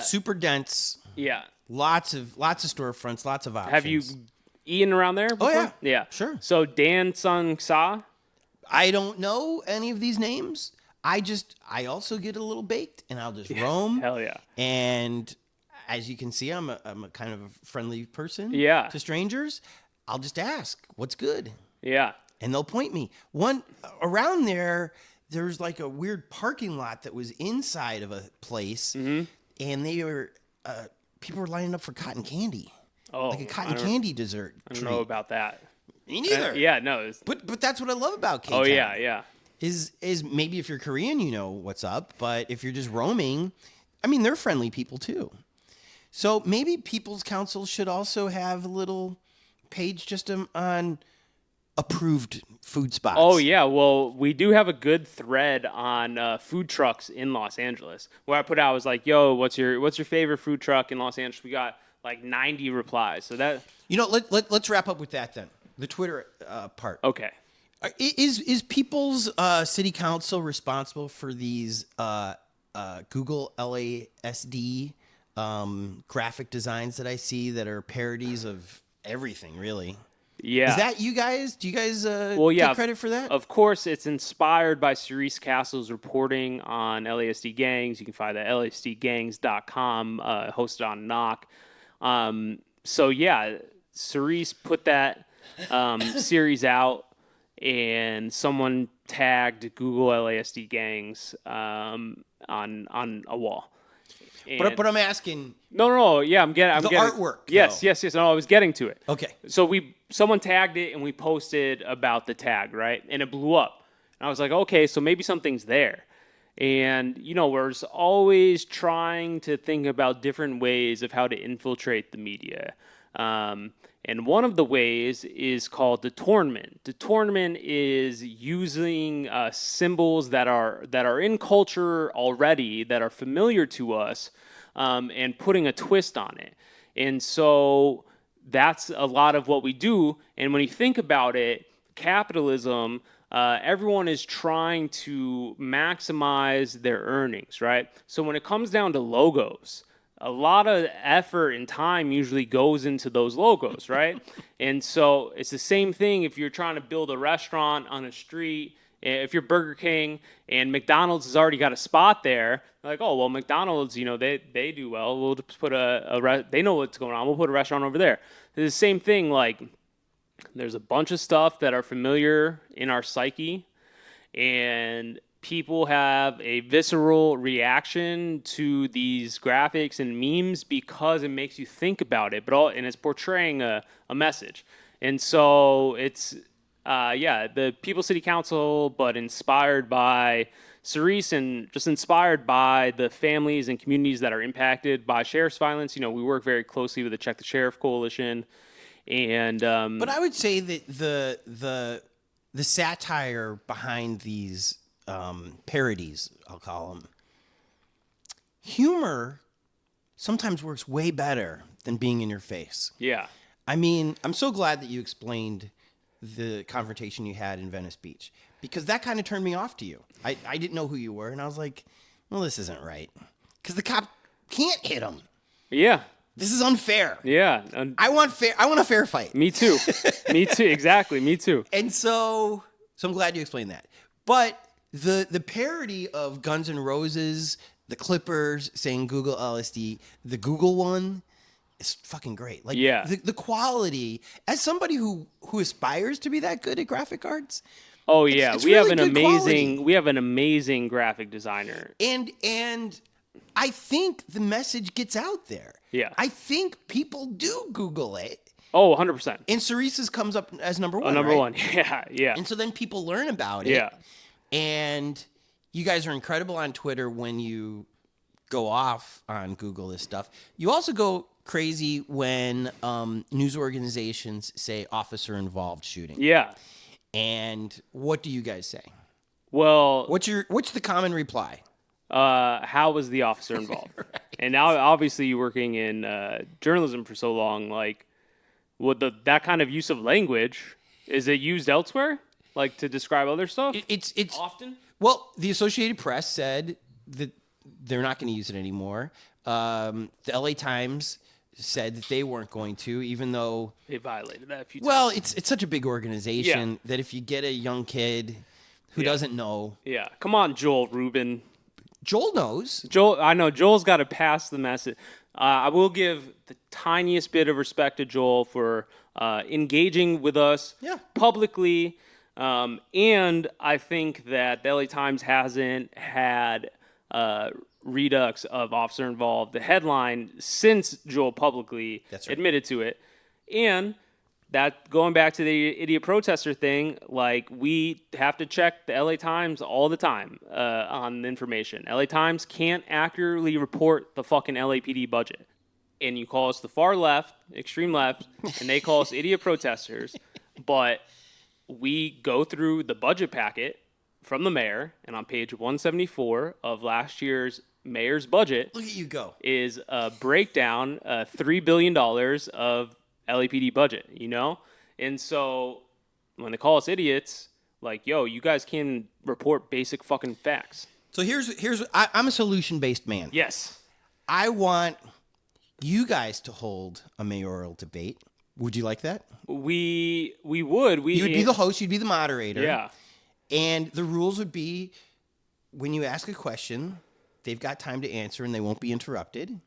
Super dense. Yeah. Lots of storefronts. Lots of options. Have you eaten around there before? Oh yeah. Yeah. Sure. So Dan Sung Sa. I don't know any of these names. I also get a little baked, and I'll just roam. Hell yeah. And as you can see, I'm a kind of a friendly person. Yeah. To strangers, I'll just ask, "What's good?" Yeah. And they'll point me. One around there, there's like a weird parking lot that was inside of a place, and they were people were lining up for cotton candy, like a cotton candy dessert. I don't know about that. Me neither. Yeah, no. But that's what I love about K-Town. Oh yeah, yeah. Is maybe if you're Korean, you know what's up, but if you're just roaming, I mean, they're friendly people too. So maybe People's Council should also have a little page just on approved food spots. Oh yeah, well we do have a good thread on food trucks in Los Angeles. Where I put out, I was like, "Yo, what's your favorite food truck in Los Angeles?" We got like 90 replies. So that let's wrap up with that then. The Twitter part. okay. Is People's City Council responsible for these Google LASD graphic designs that I see that are parodies of everything, really? Yeah. Is that you guys? Do you guys yeah, take credit for that? Of course, it's inspired by Cerise Castle's reporting on LASD gangs. You can find that at lasdgangs.com, hosted on Knock. So yeah, Cerise put that series out, and someone tagged Google LASD gangs on a wall. But I'm asking. No. Yeah, I'm getting the getting, artwork. Yes. No, I was getting to it. Okay. So someone tagged it, and we posted about the tag, right? And it blew up. And I was like, okay, so maybe something's there. And we're always trying to think about different ways of how to infiltrate the media. And one of the ways is called the tournament. The tournament is using symbols that are in culture already, that are familiar to us, and putting a twist on it. And so that's a lot of what we do. And when you think about it, capitalism, everyone is trying to maximize their earnings, right? So when it comes down to logos, a lot of effort and time usually goes into those logos, right? And so it's the same thing if you're trying to build a restaurant on a street. If you're Burger King and McDonald's has already got a spot there, like, oh, well, McDonald's, they do well. We'll just put they know what's going on. We'll put a restaurant over there. It's the same thing. Like, there's a bunch of stuff that are familiar in our psyche, and people have a visceral reaction to these graphics and memes because it makes you think about it, and it's portraying a message. And so it's, the People's City Council, but inspired by Cerise and just inspired by the families and communities that are impacted by sheriff's violence. We work very closely with the Check the Sheriff Coalition. And but I would say that the satire behind these parodies, I'll call them, humor sometimes works way better than being in your face. Yeah. I mean, I'm so glad that you explained the confrontation you had in Venice Beach, because that kind of turned me off to you. I didn't know who you were, and I was like, well, this isn't right, because the cop can't hit him. Yeah. This is unfair. Yeah. I want a fair fight. Me too. Me too. Exactly. Me too. And so I'm glad you explained that. But the parody of Guns N' Roses, the Clippers saying Google LSD, the Google one is fucking great. Like, yeah. The quality, as somebody who aspires to be that good at graphic arts. Oh yeah, it's we really have an quality. amazing graphic designer. And I think the message gets out there. Yeah. I think people do Google it. Oh, 100%. And Cerise's comes up as number one. Number right? one. Yeah, yeah. And so then people learn about it. Yeah. And you guys are incredible on Twitter when you go off on Google this stuff. You also go crazy when news organizations say officer involved shooting. Yeah. And what do you guys say? Well, What's the common reply? how was the officer involved? Right. And now, obviously, you're working in journalism for so long. Like, that kind of use of language, is it used elsewhere, like to describe other stuff? It's Often. Well, the Associated Press said that they're not going to use it anymore. The LA Times said that they weren't going to, even though They violated that a few times. well, it's such a big organization that if you get a young kid who doesn't know, Yeah, come on, Joel Rubin. Joel knows. I know Joel's got to pass the message. I will give the tiniest bit of respect to Joel for engaging with us publicly. And I think that the LA Times hasn't had redux of officer involved, the headline, since Joel publicly admitted to it. And that, going back to the idiot protester thing, like, we have to check the LA Times all the time on the information. LA Times can't accurately report the fucking LAPD budget. And you call us the far left, extreme left, and they call us idiot protesters. But we go through the budget packet from the mayor, and on page 174 of last year's mayor's budget, Look at you go. is a breakdown, $3 billion of LAPD budget, you know? And so when they call us idiots, like, yo, you guys can report basic fucking facts. So I'm a solution-based man. Yes. I want you guys to hold a mayoral debate. Would you like that? We would. You would be the host. You'd be the moderator. Yeah. And the rules would be, when you ask a question, they've got time to answer and they won't be interrupted.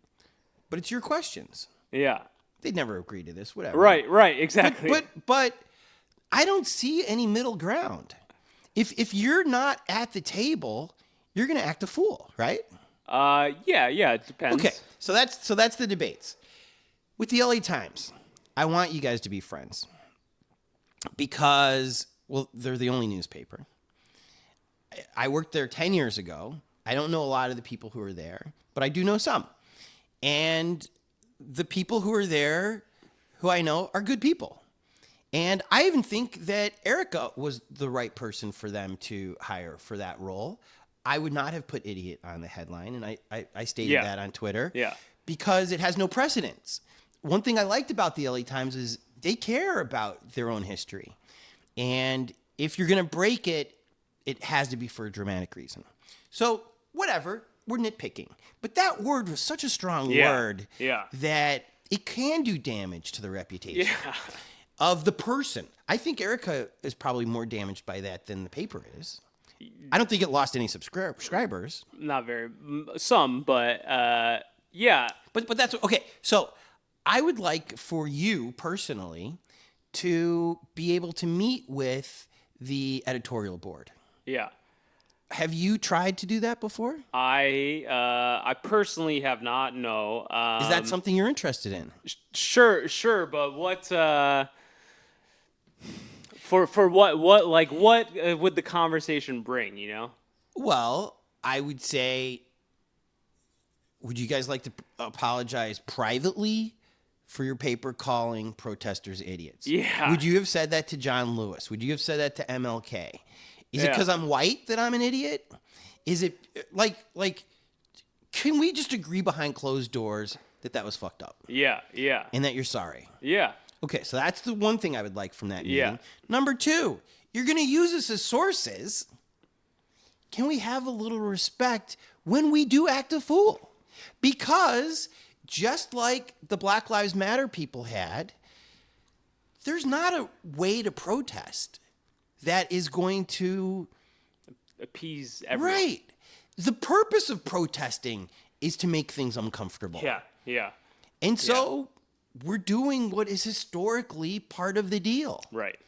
But it's your questions. Yeah. They'd never agree to this, whatever. Right, exactly. But I don't see any middle ground. If you're not at the table, you're going to act a fool, right? Yeah, it depends. Okay, so that's the debates. With the LA Times, I want you guys to be friends because, well, they're the only newspaper. I worked there 10 years ago. I don't know a lot of the people who are there, but I do know some. And the people who are there, who I know, are good people. And I even think that Erica was the right person for them to hire for that role. I would not have put idiot on the headline, and I stated that on Twitter. Yeah. Because it has no precedence. One thing I liked about the LA Times is they care about their own history. And if you're going to break it, it has to be for a dramatic reason. So, whatever, we're nitpicking. But that word was such a strong word that it can do damage to the reputation of the person. I think Erica is probably more damaged by that than the paper is. I don't think it lost any subscribers. Not very. Some, but yeah. But that's okay. So I would like for you personally to be able to meet with the editorial board. Yeah. Have you tried to do that before? I personally have not. No. Is that something you're interested in? Sure. But what? For what would the conversation bring? You know. Well, I would say, would you guys like to apologize privately for your paper calling protesters idiots? Yeah. Would you have said that to John Lewis? Would you have said that to MLK? Is it because I'm white that I'm an idiot? Is it like, can we just agree behind closed doors that was fucked up? Yeah. And that you're sorry? Yeah. Okay, so that's the one thing I would like from that meeting. Yeah. Number two, you're going to use us as sources. Can we have a little respect when we do act a fool? Because just like the Black Lives Matter people had, there's not a way to protest that is going to appease everyone. Right. The purpose of protesting is to make things uncomfortable. Yeah. And so we're doing what is historically part of the deal. Right.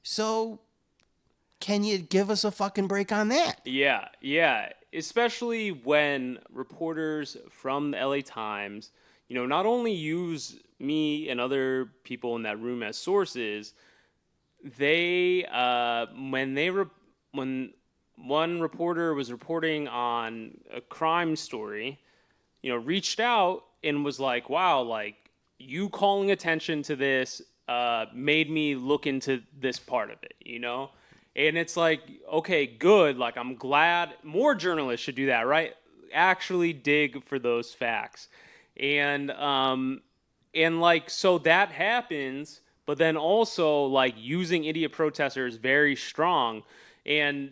So can you give us a fucking break on that? Yeah. Especially when reporters from the LA Times, not only use me and other people in that room as sources, they when one reporter was reporting on a crime story, reached out and was like, wow, like, you calling attention to this made me look into this part of it, And it's like, okay, good. Like, I'm glad more journalists should do that, right? actually dig for those facts. And like, so that happens, but then also like using idiot protesters very strong. And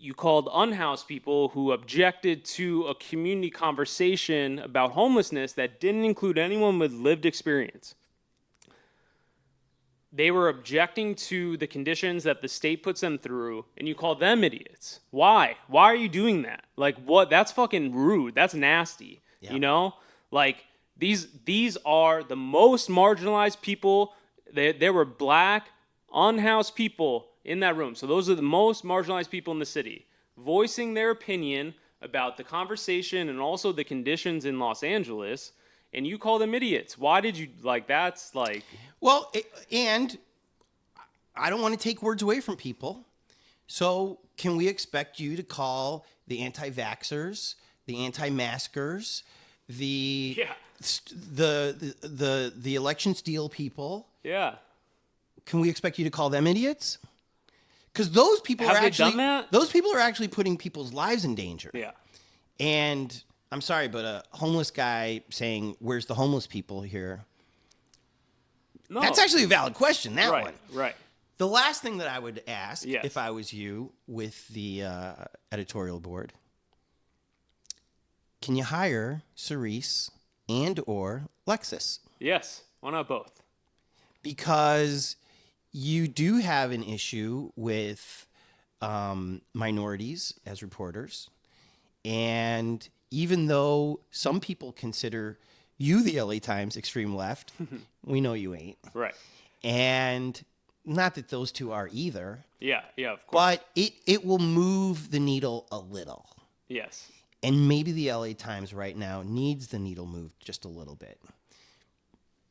you called unhoused people who objected to a community conversation about homelessness that didn't include anyone with lived experience. They were objecting to the conditions that the state puts them through, and you call them idiots. Why? Why are you doing that? Like, what? That's fucking rude. That's nasty. Yeah. You know? Like, these are the most marginalized people. There were black, unhoused people in that room. So those are the most marginalized people in the city, voicing their opinion about the conversation and also the conditions in Los Angeles. And you call them idiots. Why did you, like, that's like... Well, and I don't want to take words away from people. So can we expect you to call the anti-vaxxers, the anti-maskers, the election steal people? Yeah. Can we expect you to call them idiots? Because those people Have are they actually done that? those people are actually putting people's lives in danger. Yeah. And I'm sorry, but a homeless guy saying, "Where's the homeless people here?" No. That's actually a valid question. That right, one. right. The last thing that I would ask, Yes. if I was you with the editorial board, can you hire Cerise and or Lexus? Yes. Why not both? Because you do have an issue with minorities as reporters. And even though some people consider you, the LA Times, extreme left, we know you ain't. Right. And not that those two are either. Yeah, of course. But it will move the needle a little. Yes. And maybe the LA Times right now needs the needle moved just a little bit.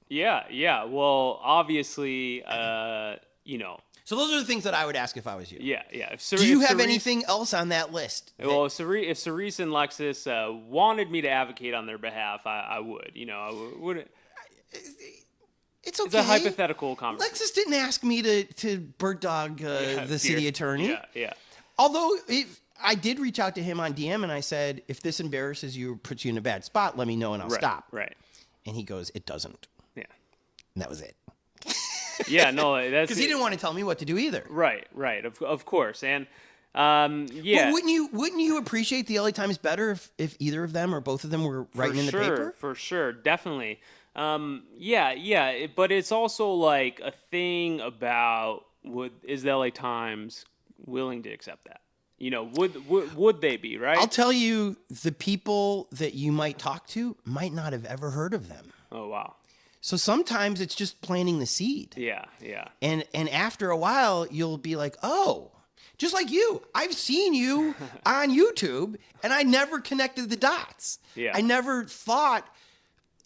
Yeah. Well, obviously, So those are the things that I would ask if I was you. Yeah. Do you have anything else on that list? Well, if Cerise and Lexus wanted me to advocate on their behalf, I would. I would. It's okay. It's a hypothetical conversation. Lexus didn't ask me to bird dog the city attorney. Yeah. Although if I did reach out to him on DM and I said, if this embarrasses you or puts you in a bad spot, let me know and I'll stop. Right. And he goes, it doesn't. Yeah. And that was it. Yeah, no, that's Because he didn't want to tell me what to do either. Right. Of course. And yeah. But wouldn't you appreciate the LA Times better if either of them or both of them were writing in the paper? For sure, definitely. Yeah. But it's also like a thing about is the LA Times willing to accept that? Would they be, right? I'll tell you, the people that you might talk to might not have ever heard of them. Oh, wow. So sometimes it's just planting the seed. Yeah. And after a while, you'll be like, oh, just like you. I've seen you on YouTube, and I never connected the dots. Yeah. I never thought,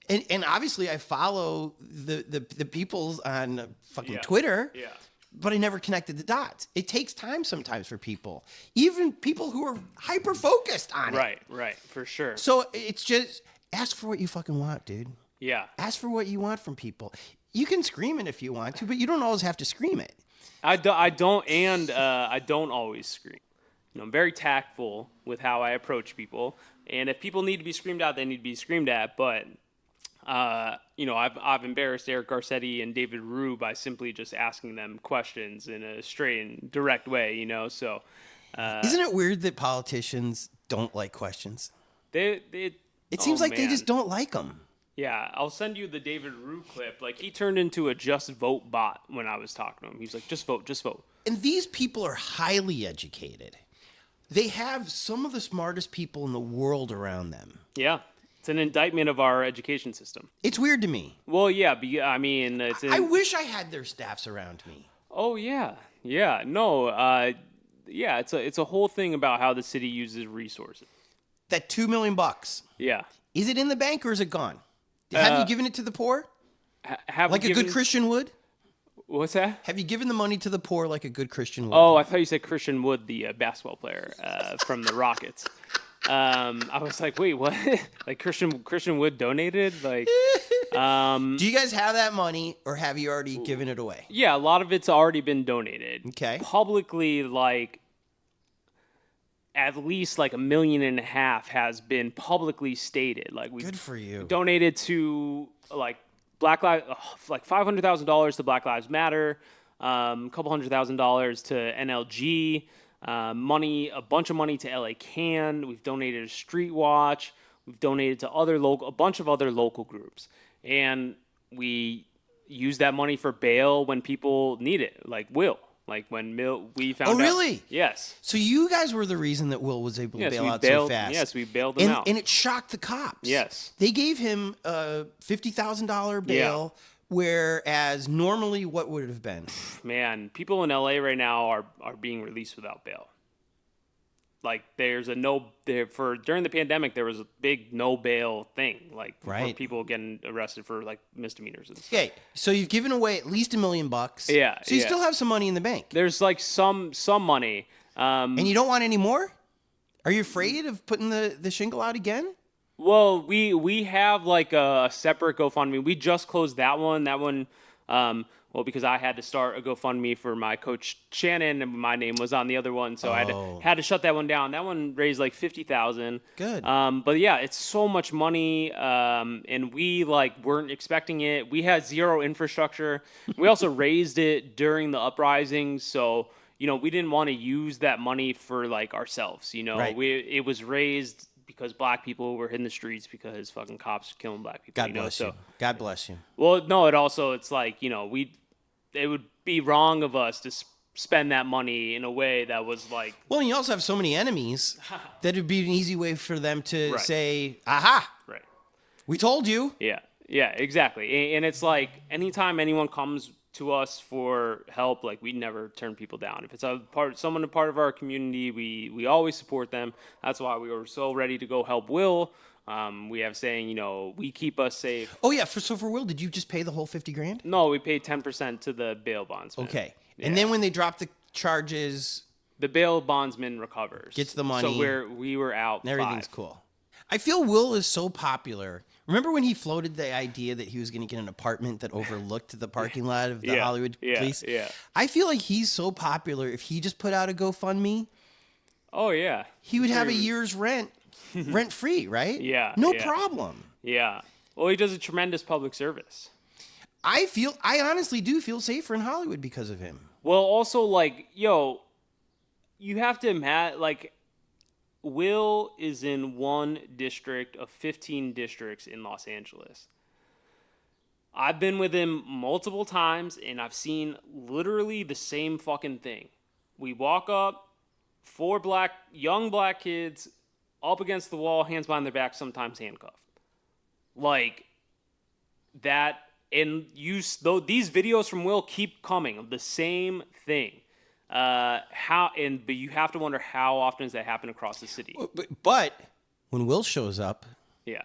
and obviously I follow the peoples on fucking Twitter. Yeah. But I never connected the dots. It takes time sometimes for people, even people who are hyper focused on it. Right, for sure. So it's just ask for what you fucking want, dude. Yeah. Ask for what you want from people. You can scream it if you want to, but you don't always have to scream it. I don't always scream. I'm very tactful with how I approach people, and if people need to be screamed at, they need to be screamed at. But I've embarrassed Eric Garcetti and David Rue by simply just asking them questions in a straight and direct way. So isn't it weird that politicians don't like questions? It seems like they just don't like them. Yeah, I'll send you the David Rue clip. Like, he turned into a just vote bot when I was talking to him. He's like, just vote. And these people are highly educated. They have some of the smartest people in the world around them. Yeah. It's an indictment of our education system. It's weird to me. Well, yeah, I mean, I wish I had their staffs around me. Oh, yeah. No, it's a whole thing about how the city uses resources. That $2 million. Yeah. Is it in the bank or is it gone? Have you given it to the poor? Like a good Christian would? What's that? Have you given the money to the poor like a good Christian would? Oh, I thought you said Christian Wood, the basketball player from the Rockets. I was like, wait, what? Like Christian Wood donated? Like, do you guys have that money, or have you already given it away? Yeah, a lot of it's already been donated. Okay. Publicly, like, at least like $1.5 million has been publicly stated. Like we Good for you. donated to like Black Lives, like $500,000 to Black Lives Matter, a couple $100,000 to NLG, a bunch of money to LA Can. We've donated to Street Watch. We've donated to a bunch of other local groups, and we use that money for bail when people need it, like Will. Like when we found out. Oh, really? Yes. So you guys were the reason that Will was able to bail out so fast. Yes, we bailed him out. And it shocked the cops. Yes. They gave him a $50,000 bail, whereas normally what would it have been? Man, people in LA right now are being released without bail. Like there's during the pandemic there was a big no bail thing, like for people getting arrested for like misdemeanors and stuff. Okay, so you've given away at least $1 million. Yeah. So you still have some money in the bank. There's like some money. And you don't want any more? Are you afraid of putting the shingle out again? Well, we have like a separate GoFundMe. We just closed that one. That one, well, because I had to start a GoFundMe for my coach Shannon, and my name was on the other one, so I had to shut that one down. That one raised like $50,000. Good. But yeah, it's so much money, and we like weren't expecting it. We had zero infrastructure. We also raised it during the uprising, so we didn't want to use that money for like ourselves. Right. It was raised because black people were in the streets because fucking cops are killing black people. God bless you. God bless you. Well, no, it's like, it would be wrong of us to spend that money in a way that was like. Well, and you also have so many enemies that it'd be an easy way for them to Right. say, aha, Right. we told you. Yeah, exactly. And it's like anytime anyone comes to us for help, like we never turn people down. If it's a part of our community, we always support them. That's why we were so ready to go help Will. We have saying, we keep us safe. Oh yeah, for Will, did you just pay the whole $50,000? No, we paid 10% to the bail bondsman. Okay. Yeah. And then when they drop the charges, The bail bondsman recovers. Gets the money. So we were out. everything's 5. cool. I feel Will is so popular. Remember when he floated the idea that he was going to get an apartment that overlooked the parking lot of the Hollywood police? Yeah. I feel like he's so popular. If he just put out a GoFundMe, Oh yeah. he would have a year's rent free, right? Yeah, No yeah. problem. Yeah. Well, he does a tremendous public service. I honestly do feel safer in Hollywood because of him. Well, also like, you have to imagine like. Will is in one district of 15 districts in Los Angeles. I've been with him multiple times, and I've seen literally the same fucking thing. We walk up, 4 young black kids up against the wall, hands behind their back, sometimes handcuffed. Like that, and these videos from Will keep coming of the same thing. But you have to wonder how often does that happen across the city? But when Will shows up, Yeah,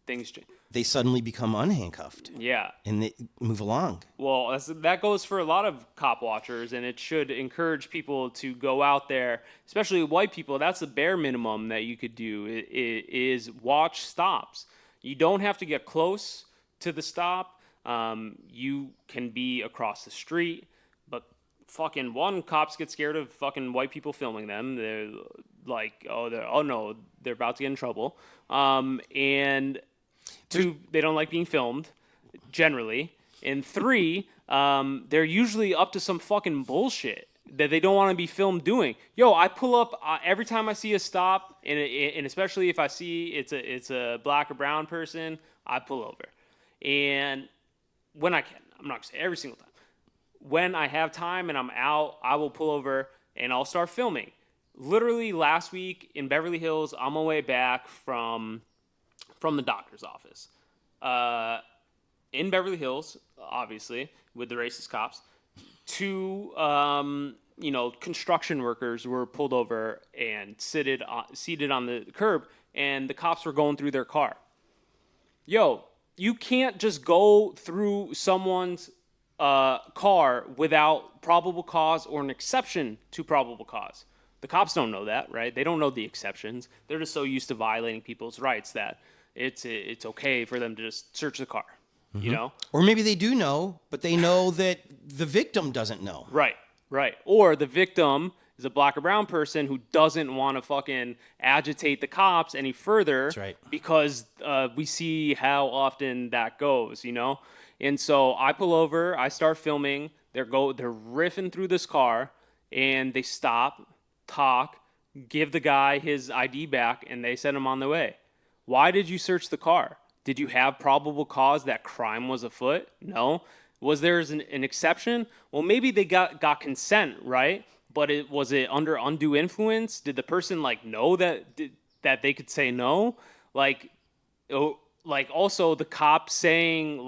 things change. they suddenly become unhandcuffed Yeah, and they move along. well, that goes for a lot of cop watchers, and it should encourage people to go out there, especially white people. That's the bare minimum that you could do is watch stops. You don't have to get close to the stop. You can be across the street. Fucking cops get scared of fucking white people filming them. They're like, they're about to get in trouble. And 2, they don't like being filmed, generally. And 3, they're usually up to some fucking bullshit that they don't want to be filmed doing. I pull up every time I see a stop, and especially if I see it's a black or brown person, I pull over. And when I can, I'm not gonna say every single time. When I have time and I'm out, I will pull over and I'll start filming. Literally last week in Beverly Hills, on my way back from the doctor's office. In Beverly Hills, obviously, with the racist cops, 2 construction workers were pulled over and seated on the curb, and the cops were going through their car. You can't just go through someone's car without probable cause or an exception to probable cause. The cops don't know that, right? They don't know the exceptions. They're just so used to violating people's rights that it's okay for them to just search the car, Or maybe they do know, but they know that the victim doesn't know. Right. Or the victim is a black or brown person who doesn't want to fucking agitate the cops any further. That's right. Because we see how often that goes, you know? And so I pull over, I start filming, they're riffing through this car, and they stop, talk, give the guy his ID back, and they send him on the way. Why did you search the car? Did you have probable cause that crime was afoot? No. Was there an exception? Well, maybe they got consent, right? But was it under undue influence? Did the person know that they could say no? Also the cop saying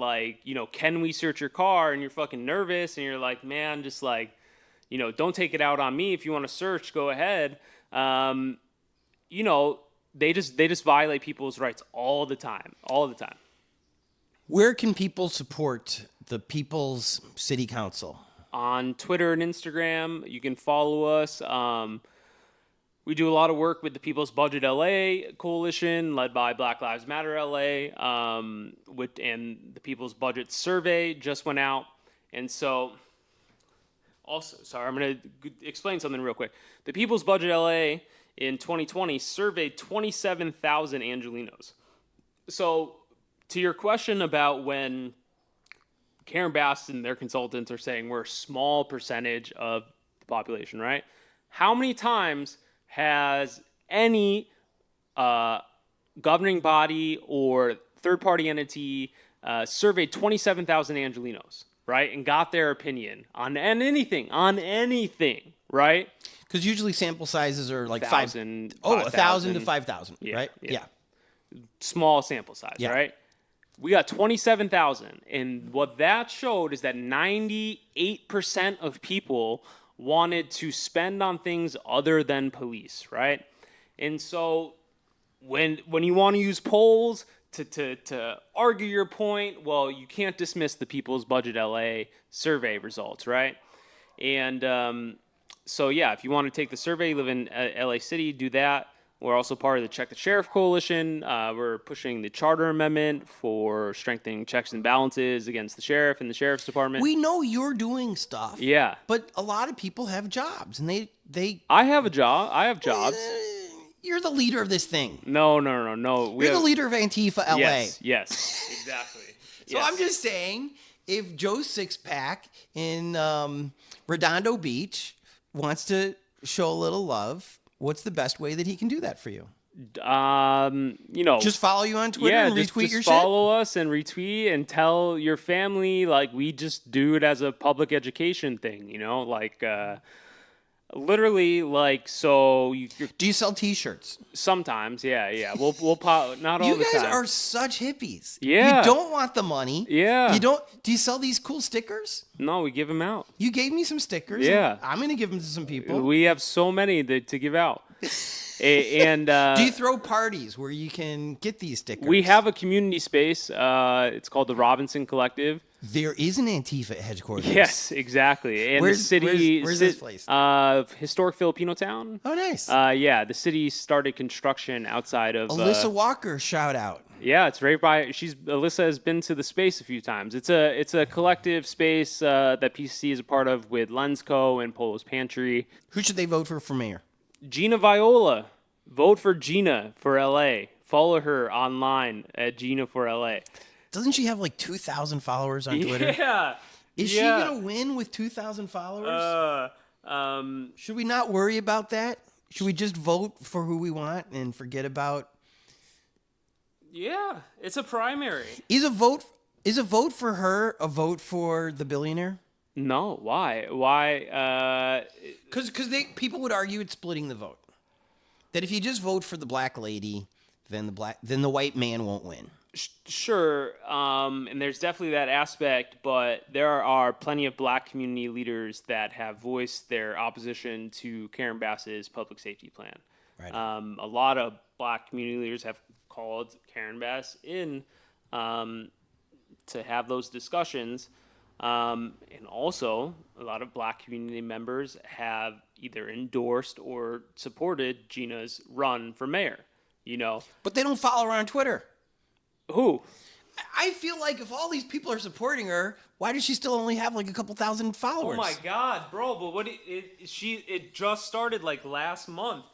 can we search your car? And you're fucking nervous, and you're like, man, just don't take it out on me. If you want to search, go ahead. They just violate people's rights all the time. Where can people support the People's City Council? On Twitter and Instagram, you can follow us. We do a lot of work with the People's Budget LA coalition, led by Black Lives Matter LA, and the People's Budget survey just went out. And so, also, sorry, I'm going to explain something real quick. The People's Budget LA in 2020 surveyed 27,000 Angelinos. So, to your question about when Karen Bass and their consultants are saying we're a small percentage of the population, right? How many times has any governing body or third-party entity surveyed 27,000 Angelinos, right, and got their opinion on anything, right? Because usually sample sizes are like 1,000 1,000 to 5,000, right? Yeah. Small sample size, right? We got 27,000, and what that showed is that 98% of people wanted to spend on things other than police, right? And so when you want to use polls to argue your point, well, you can't dismiss the People's Budget LA survey results, right? And so, yeah, if you want to take the survey, you live in LA City, do that. We're also part of the Check the Sheriff Coalition. We're pushing the Charter Amendment for strengthening checks and balances against the sheriff and the sheriff's department. We know you're doing stuff. Yeah. But a lot of people have jobs, and they I have a job. I have jobs. You're the leader of this thing. No. You're the leader of Antifa LA. Yes, exactly. So I'm just saying, if Joe Sixpack in Redondo Beach wants to show a little love, what's the best way that he can do that for you? Just follow you on Twitter and retweet your shit? Follow us and retweet and tell your family, we just do it as a public education thing, literally, so do you sell T-shirts? Sometimes, yeah. We'll pop, not all the time. You guys are such hippies. Yeah. You don't want the money. Yeah. Do you sell these cool stickers? No, we give them out. You gave me some stickers. Yeah. I'm going to give them to some people. We have so many to give out. And do you throw parties where you can get these stickers? We have a community space. It's called the Robinson Collective. There is an Antifa headquarters. Yes, exactly. And where's the city, where's this place? Historic Filipino town. Oh, nice. Yeah, the city started construction outside of Alyssa Walker. Shout out. Yeah, it's right by. Alyssa has been to the space a few times. It's a collective space that PCC is a part of with Lensco and Polo's Pantry. Who should they vote for mayor? Gina Viola. Vote for Gina for LA. Follow her online at Gina for LA. Doesn't she have 2,000 followers on Twitter? Yeah. Is she going to win with 2,000 followers? Should we not worry about that? Should we just vote for who we want and forget about... Yeah, it's a primary. Is a vote for her a vote for the billionaire? No, why? Why? Because people would argue it's splitting the vote. That if you just vote for the black lady, then the white man won't win. Sure, and there's definitely that aspect, but there are plenty of black community leaders that have voiced their opposition to Karen Bass's public safety plan. Right. A lot of black community leaders have called Karen Bass in to have those discussions. And also, a lot of black community members have either endorsed or supported Gina's run for mayor, But they don't follow her on Twitter. Who? I feel like if all these people are supporting her, why does she still only have like a couple thousand followers? Oh my God, bro! But what it just started like last month.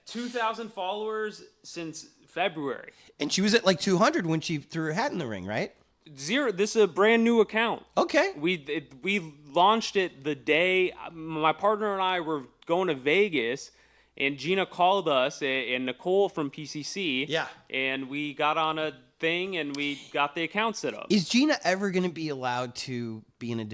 2,000 followers since February. And she was at like 200 when she threw her hat in the ring, right? Zero. This is a brand new account. Okay. We launched it the day my partner and I were going to Vegas, and Gina called us and Nicole from PCC. Yeah. And we got on a thing and we got the account set up. Is Gina ever going to be allowed to be in a